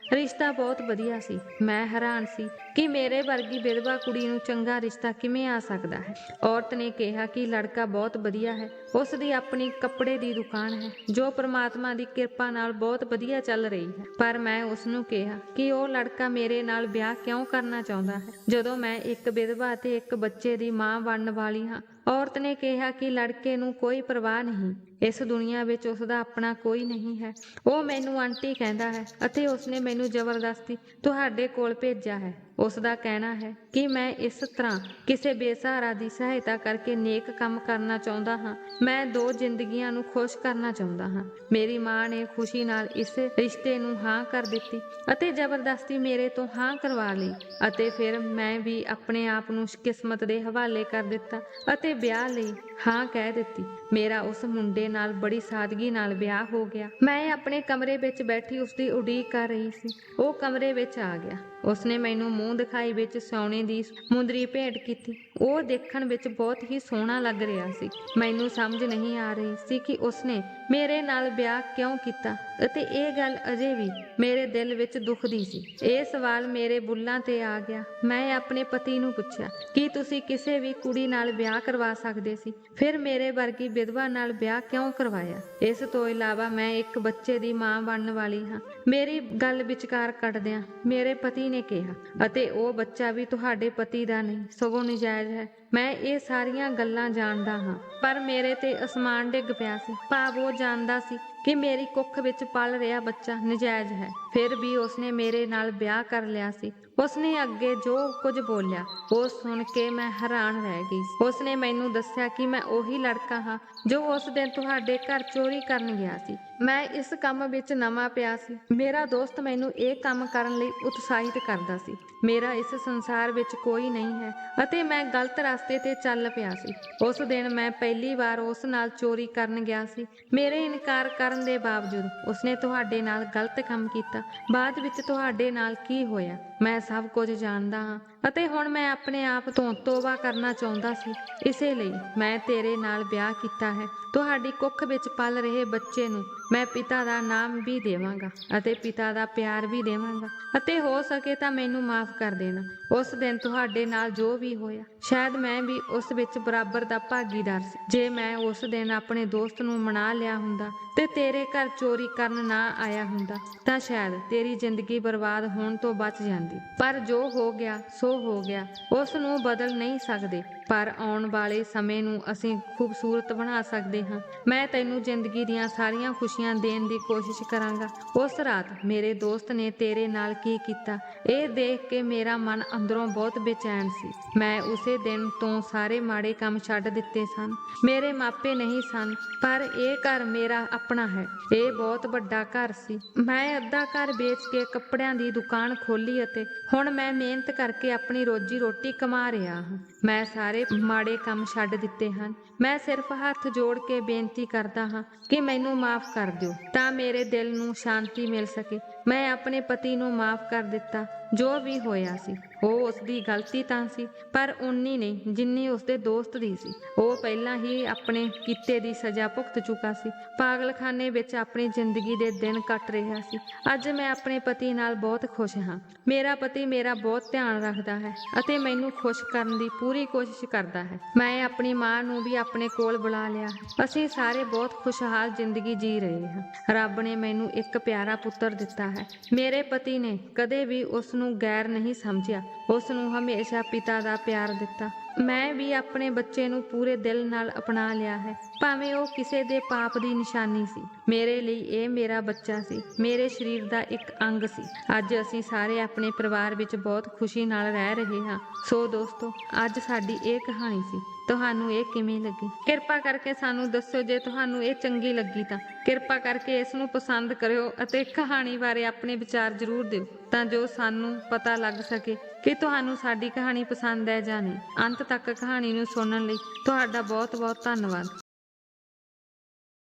S1: ਰਿਸ਼ਤਾ ਬਹੁਤ ਵਧੀਆ ਸੀ। ਮੈਂ ਹੈਰਾਨ ਸੀ ਕਿ ਮੇਰੇ ਵਰਗੀ ਵਿਧਵਾ ਕੁੜੀ ਨੂੰ ਚੰਗਾ ਰਿਸ਼ਤਾ ਕਿਵੇਂ ਆ ਸਕਦਾ ਹੈ। ਔਰਤ ਨੇ ਕਿਹਾ ਕਿ ਲੜਕਾ ਬਹੁਤ ਵਧੀਆ ਹੈ। ਉਸ ਦੀ ਆਪਣੀ ਕੱਪੜੇ ਦੀ ਦੁਕਾਨ ਹੈ ਜੋ ਪ੍ਰਮਾਤਮਾ ਦੀ ਕਿਰਪਾ ਨਾਲ ਬਹੁਤ ਵਧੀਆ ਚੱਲ ਰਹੀ ਹੈ। ਪਰ ਮੈਂ ਉਸ ਨੂੰ ਕਿਹਾ ਕਿ ਉਹ ਲੜਕਾ ਮੇਰੇ ਨਾਲ ਵਿਆਹ ਕਿਉਂ ਕਰਨਾ ਚਾਹੁੰਦਾ ਹੈ ਜਦੋਂ ਮੈਂ ਇੱਕ ਵਿਧਵਾ ਅਤੇ ਇੱਕ ਬੱਚੇ ਦੀ ਮਾਂ ਬਣਨ ਵਾਲੀ ਹਾਂ। ਔਰਤ ਨੇ ਕਿਹਾ ਕਿ ਲੜਕੇ ਨੂੰ ਕੋਈ ਪਰਵਾਹ ਨਹੀਂ। ਇਸ ਦੁਨੀਆ ਵਿੱਚ ਉਸਦਾ ਆਪਣਾ ਕੋਈ ਨਹੀਂ ਹੈ। ਉਹ ਮੈਨੂੰ ਆਂਟੀ ਕਹਿੰਦਾ ਹੈ ਅਤੇ ਉਸਨੇ ਮੈਨੂੰ ਜ਼ਬਰਦਸਤੀ ਤੁਹਾਡੇ ਕੋਲ ਭੇਜਿਆ ਹੈ। ਉਸ ਦਾ ਕਹਿਣਾ ਹੈ ਕਿ ਮੈਂ ਇਸ ਤਰ੍ਹਾਂ ਕਿਸੇ ਬੇਸਹਾਰਾ ਦੀ ਸਹਾਇਤਾ ਕਰਕੇ ਨੇਕ ਕੰਮ ਕਰਨਾ ਚਾਹੁੰਦਾ ਹਾਂ। ਮੈਂ 2 ਜ਼ਿੰਦਗੀਆਂ ਨੂੰ ਖੁਸ਼ ਕਰਨਾ ਚਾਹੁੰਦਾ ਹਾਂ। ਮੇਰੀ ਮਾਂ ਨੇ ਖੁਸ਼ੀ ਨਾਲ ਇਸ ਰਿਸ਼ਤੇ ਨੂੰ ਹਾਂ ਕਰ ਦਿੱਤੀ ਅਤੇ ਜ਼ਬਰਦਸਤੀ ਮੇਰੇ ਤੋਂ ਹਾਂ ਕਰਵਾ ਲਈ ਅਤੇ ਫਿਰ ਮੈਂ ਵੀ ਆਪਣੇ ਆਪ ਨੂੰ ਕਿਸਮਤ ਦੇ ਹਵਾਲੇ ਕਰ ਦਿੱਤਾ ਅਤੇ ਵਿਆਹ ਲਈ ਹਾਂ ਕਹਿ ਦਿੱਤੀ। ਮੇਰਾ ਉਸ ਮੁੰਡੇ ਨਾਲ ਬੜੀ ਸਾਦਗੀ ਨਾਲ ਵਿਆਹ ਹੋ ਗਿਆ। ਮੈਂ ਆਪਣੇ ਕਮਰੇ ਵਿੱਚ ਬੈਠੀ ਉਸਦੀ ਉਡੀਕ ਕਰ ਰਹੀ ਸੀ। ਉਹ ਕਮਰੇ ਵਿੱਚ ਆ ਗਿਆ। ਉਸਨੇ ਮੈਨੂੰ ਮੂੰਹ ਦਿਖਾਈ ਵਿੱਚ ਸੋਨੇ ਦੀ ਮੁੰਦਰੀ ਭੇਂਟ ਕੀਤੀ। ਉਹ ਦੇਖਣ ਵਿੱਚ ਬਹੁਤ ਹੀ ਸੋਹਣਾ ਲੱਗ ਰਿਹਾ ਸੀ। ਮੈਨੂੰ ਸਮਝ ਨਹੀਂ ਆ ਰਹੀ ਸੀ ਕਿ ਉਸਨੇ ਮੇਰੇ ਨਾਲ ਵਿਆਹ ਕਿਉਂ ਕੀਤਾ ਅਤੇ ਇਹ ਗੱਲ ਅਜੇ ਵੀ ਮੇਰੇ ਦਿਲ ਵਿੱਚ ਦੁਖਦੀ ਸੀ। ਇਹ ਸਵਾਲ ਮੇਰੇ ਬੁੱਲ੍ਹਾਂ ਤੇ ਆ ਗਿਆ। ਮੈਂ ਆਪਣੇ ਪਤੀ ਨੂੰ ਪੁੱਛਿਆ ਕਿ ਤੁਸੀਂ ਕਿਸੇ ਵੀ ਕੁੜੀ ਨਾਲ ਵਿਆਹ ਕਰਵਾ ਸਕਦੇ ਸੀ, ਫਿਰ ਮੇਰੇ ਵਰਗੀ ਵਿਧਵਾ ਨਾਲ ਵਿਆਹ ਕਿਉਂ ਕਰਵਾਇਆ? ਇਸ ਤੋਂ ਇਲਾਵਾ ਮੈਂ ਇੱਕ ਬੱਚੇ ਦੀ ਮਾਂ ਬਣਨ ਵਾਲੀ ਹਾਂ। ਮੇਰੀ ਗੱਲ ਵਿਚਕਾਰ ਕੱਟਦਿਆਂ ਮੇਰੇ ਪਤੀ ਨੇ ਕਿਹਾ, ਅਤੇ ਉਹ ਬੱਚਾ ਵੀ ਤੁਹਾਡੇ ਪਤੀ ਦਾ ਨਹੀਂ ਸਗੋਂ ਨਜਾਇਜ਼ ਹੈ। ਮੈਂ ਇਹ ਸਾਰੀਆਂ ਗੱਲਾਂ ਜਾਣਦਾ ਹਾਂ, ਪਰ ਮੇਰੇ ਤੇ ਅਸਮਾਨ ਡਿੱਗ ਪਿਆ ਸੀ। ਭਾਵ ਉਹ ਜਾਣਦਾ ਸੀ ਕਿ ਮੇਰੀ ਕੁੱਖ ਵਿੱਚ ਪਲ ਰਿਹਾ ਬੱਚਾ ਨਜਾਇਜ਼ ਹੈ। ਫਿਰ ਵੀ ਉਸਨੇ ਮੇਰੇ ਨਾਲ ਵਿਆਹ ਕਰ ਲਿਆ ਸੀ। ਉਸਨੇ ਅੱਗੇ ਜੋ ਕੁਝ ਬੋਲਿਆ ਉਹ ਸੁਣ ਕੇ ਮੈਂ ਹੈਰਾਨ ਰਹਿ ਗਈ। ਉਸਨੇ ਮੈਨੂੰ ਦੱਸਿਆ ਕਿ ਮੈਂ ਉਹੀ ਲੜਕਾ ਹਾਂ ਜੋ ਉਸ ਦਿਨ ਤੁਹਾਡੇ ਘਰ ਚੋਰੀ ਕਰਨ ਗਿਆ ਸੀ। ਮੈਂ ਇਸ ਕੰਮ ਵਿੱਚ ਨਵਾਂ ਪਿਆ ਸੀ। ਮੇਰਾ ਦੋਸਤ ਮੈਨੂੰ ਇਹ ਕੰਮ ਕਰਨ ਲਈ ਉਤਸ਼ਾਹਿਤ ਕਰਦਾ ਸੀ। ਮੇਰਾ ਇਸ ਸੰਸਾਰ ਵਿੱਚ ਕੋਈ ਨਹੀਂ ਹੈ ਅਤੇ ਮੈਂ ਗਲਤ ਰਸਤੇ ਤੇ ਚੱਲ ਪਿਆ ਸੀ। ਉਸ ਦਿਨ ਮੈਂ ਪਹਿਲੀ ਵਾਰ ਉਸ ਨਾਲ ਚੋਰੀ ਕਰਨ ਗਿਆ ਸੀ। ਮੇਰੇ ਇਨਕਾਰ ਕਰਨ ਦੇ ਬਾਵਜੂਦ ਉਸਨੇ ਤੁਹਾਡੇ ਨਾਲ ਗਲਤ ਕੰਮ ਕੀਤਾ। ਬਾਅਦ ਵਿੱਚ ਤੁਹਾਡੇ ਨਾਲ ਕੀ ਹੋਇਆ ਮੈਂ ਸਭ ਕੁਝ ਜਾਣਦਾ ਹਾਂ। ਅਤੇ ਹੁਣ ਮੈਂ ਆਪਣੇ ਆਪ ਤੋਂ ਤੋਬਾ ਕਰਨਾ ਚਾਹੁੰਦਾ ਸੀ। ਇਸੇ ਲਈ ਮੈਂ ਤੇਰੇ ਨਾਲ ਵਿਆਹ ਕੀਤਾ ਹੈ। ਤੁਹਾਡੀ ਕੁੱਖ ਵਿੱਚ ਪਲ ਰਹੇ ਬੱਚੇ ਨੂੰ ਮੈਂ ਪਿਤਾ ਦਾ ਨਾਮ ਵੀ ਦੇਵਾਂਗਾ ਅਤੇ ਪਿਤਾ ਦਾ ਪਿਆਰ ਵੀ ਦੇਵਾਂਗਾ, ਅਤੇ ਹੋ ਸਕੇ ਤਾਂ ਮੈਨੂੰ ਮਾਫ ਕਰ ਦੇਣਾ। ਉਸ ਦਿਨ ਤੁਹਾਡੇ ਨਾਲ ਜੋ ਵੀ ਹੋਇਆ, ਸ਼ਾਇਦ ਮੈਂ ਵੀ ਉਸ ਵਿੱਚ ਬਰਾਬਰ ਦਾ ਭਾਗੀਦਾਰ ਸੀ। ਜੇ ਮੈਂ ਉਸ ਦਿਨ ਆਪਣੇ ਦੋਸਤ ਨੂੰ ਮਨਾ ਲਿਆ ਹੁੰਦਾ ਤੇ ਤੇਰੇ ਘਰ ਚੋਰੀ ਕਰਨ ਨਾ ਆਇਆ ਹੁੰਦਾ, ਤਾਂ ਸ਼ਾਇਦ ਤੇਰੀ ਜ਼ਿੰਦਗੀ ਬਰਬਾਦ ਹੋਣ ਤੋਂ ਬਚ ਜਾਂਦੀ। ਪਰ ਜੋ ਹੋ ਗਿਆ ਸੋ ਹੋ ਗਿਆ, ਉਸ ਨੂੰ ਬਦਲ ਨਹੀਂ ਸਕਦੇ, ਪਰ ਆਉਣ ਵਾਲੇ ਸਮੇਂ ਨੂੰ ਅਸੀਂ ਖੂਬਸੂਰਤ ਬਣਾ ਸਕਦੇ ਹਾਂ। ਮੈਂ ਤੈਨੂੰ ਜ਼ਿੰਦਗੀ ਦੀਆਂ ਸਾਰੀਆਂ ਖੁਸ਼ੀਆਂ ਦੇਣ ਦੀ ਕੋਸ਼ਿਸ਼ ਕਰਾਂਗਾ। ਉਸ ਰਾਤ ਮੇਰੇ ਦੋਸਤ ਨੇ ਤੇਰੇ ਨਾਲ ਕੀ ਕੀਤਾ, ਇਹ ਦੇਖ ਕੇ ਮੇਰਾ ਮਨ ਅੰਦਰੋਂ ਬਹੁਤ ਬੇਚੈਨ ਸੀ। ਮੈਂ ਉਸੇ ਦਿਨ ਤੋਂ ਸਾਰੇ ਮਾੜੇ ਕੰਮ ਛੱਡ ਦਿੱਤੇ ਸਨ। ਮੇਰੇ ਮਾਪੇ ਨਹੀਂ ਸਨ, ਪਰ ਇਹ ਘਰ ਮੇਰਾ ਆਪਣਾ ਹੈ। ਇਹ ਬਹੁਤ ਵੱਡਾ ਘਰ ਸੀ। ਮੈਂ ਅੱਧਾ ਘਰ ਵੇਚ ਕੇ ਕੱਪੜਿਆਂ ਦੀ ਦੁਕਾਨ ਖੋਲੀ ਅਤੇ ਹੁਣ ਮੈਂ ਮਿਹਨਤ ਕਰਕੇ ਆਪਣੀ ਰੋਜੀ ਰੋਟੀ ਕਮਾ ਰਿਹਾ ਹਾਂ। ਮੈਂ ਸਾਰੇ ਮਾੜੇ ਕੰਮ ਛੱਡ ਦਿੱਤੇ ਹਨ। ਮੈਂ ਸਿਰਫ ਹੱਥ ਜੋੜ ਕੇ ਬੇਨਤੀ ਕਰਦਾ ਹਾਂ ਕਿ ਮੈਨੂੰ ਮਾਫ ਕਰ ਦਿਓ, ਤਾਂ ਮੇਰੇ ਦਿਲ ਨੂੰ ਸ਼ਾਂਤੀ ਮਿਲ ਸਕੇ। ਮੈਂ ਆਪਣੇ ਪਤੀ ਨੂੰ ਮਾਫ ਕਰ ਦਿੱਤਾ। ਜੋ ਵੀ ਹੋਇਆ ਸੀ ਉਹ ਉਸਦੀ ਗਲਤੀ ਤਾਂ ਸੀ, ਪਰ ਉਨੀ ਨਹੀਂ ਜਿੰਨੀ ਉਸਦੇ ਦੋਸਤ ਦੀ ਸੀ। ਉਹ ਪਹਿਲਾਂ ਹੀ ਆਪਣੇ ਕੀਤੇ ਦੀ ਸਜ਼ਾ ਭੁਗਤ ਚੁੱਕਾ ਸੀ, ਪਾਗਲਖਾਨੇ ਵਿੱਚ ਆਪਣੀ ਜ਼ਿੰਦਗੀ ਦੇ ਦਿਨ ਕੱਟ ਰਿਹਾ ਸੀ। ਅੱਜ ਮੈਂ ਆਪਣੇ ਪਤੀ ਨਾਲ ਬਹੁਤ ਖੁਸ਼ ਹਾਂ। ਮੇਰਾ ਪਤੀ ਮੇਰਾ ਬਹੁਤ ਧਿਆਨ ਰੱਖਦਾ ਹੈ ਅਤੇ ਮੈਨੂੰ ਖੁਸ਼ ਕਰਨ ਦੀ ਪੂਰੀ ਕੋਸ਼ਿਸ਼ ਕਰਦਾ ਹੈ। ਮੈਂ ਆਪਣੀ ਮਾਂ ਨੂੰ ਵੀ ਆਪਣੇ ਕੋਲ ਬੁਲਾ ਲਿਆ ਹੈ। ਅਸੀਂ ਸਾਰੇ ਬਹੁਤ ਖੁਸ਼ਹਾਲ ਜ਼ਿੰਦਗੀ ਜੀ ਰਹੇ ਹਾਂ। ਰੱਬ ਨੇ ਮੈਨੂੰ ਇੱਕ ਪਿਆਰਾ ਪੁੱਤਰ ਦਿੱਤਾ ਹੈ। ਮੇਰੇ ਪਤੀ ਨੇ ਕਦੇ ਵੀ ਉਸ ਨੂੰ ਗੈਰ ਨਹੀਂ ਸਮਝਿਆ, ਉਸ ਨੂੰ ਹਮੇਸ਼ਾ ਪਿਤਾ ਦਾ ਪਿਆਰ ਦਿੱਤਾ। ਮੈਂ ਵੀ ਆਪਣੇ ਬੱਚੇ ਨੂੰ ਪੂਰੇ ਦਿਲ ਨਾਲ ਅਪਣਾ ਲਿਆ ਹੈ, ਭਾਵੇਂ ਉਹ ਕਿਸੇ ਦੇ ਪਾਪ ਦੀ ਨਿਸ਼ਾਨੀ ਸੀ। ਮੇਰੇ ਲਈ ਇਹ ਮੇਰਾ ਬੱਚਾ ਸੀ, ਮੇਰੇ ਸਰੀਰ ਦਾ ਇੱਕ ਅੰਗ ਸੀ। ਅੱਜ ਅਸੀਂ ਸਾਰੇ ਆਪਣੇ ਪਰਿਵਾਰ ਵਿੱਚ ਬਹੁਤ ਖੁਸ਼ੀ ਨਾਲ ਰਹਿ ਰਹੇ ਹਾਂ। ਸੋ ਦੋਸਤੋ, ਅੱਜ ਸਾਡੀ ਇਹ ਕਹਾਣੀ ਸੀ। ਤੁਹਾਨੂੰ ਇਹ ਕਿਵੇਂ ਲੱਗੀ? ਕਿਰਪਾ ਕਰਕੇ ਸਾਨੂੰ ਦੱਸਿਓ। ਜੇ ਤੁਹਾਨੂੰ ਇਹ ਚੰਗੀ ਲੱਗੀ ਤਾਂ ਕਿਰਪਾ ਕਰਕੇ ਇਸ ਨੂੰ ਪਸੰਦ ਕਰਿਓ ਅਤੇ ਕਹਾਣੀ ਬਾਰੇ ਆਪਣੇ ਵਿਚਾਰ ਜ਼ਰੂਰ ਦਿਓ, ਤਾਂ ਜੋ ਸਾਨੂੰ ਪਤਾ ਲੱਗ ਸਕੇ ਕਿ ਤੁਹਾਨੂੰ ਸਾਡੀ ਕਹਾਣੀ ਪਸੰਦ ਹੈ ਜਾਂ ਨਹੀਂ। ਅੰਤ ਤੱਕ ਕਹਾਣੀ ਨੂੰ ਸੁਣਨ ਲਈ ਤੁਹਾਡਾ ਬਹੁਤ ਬਹੁਤ ਧੰਨਵਾਦ।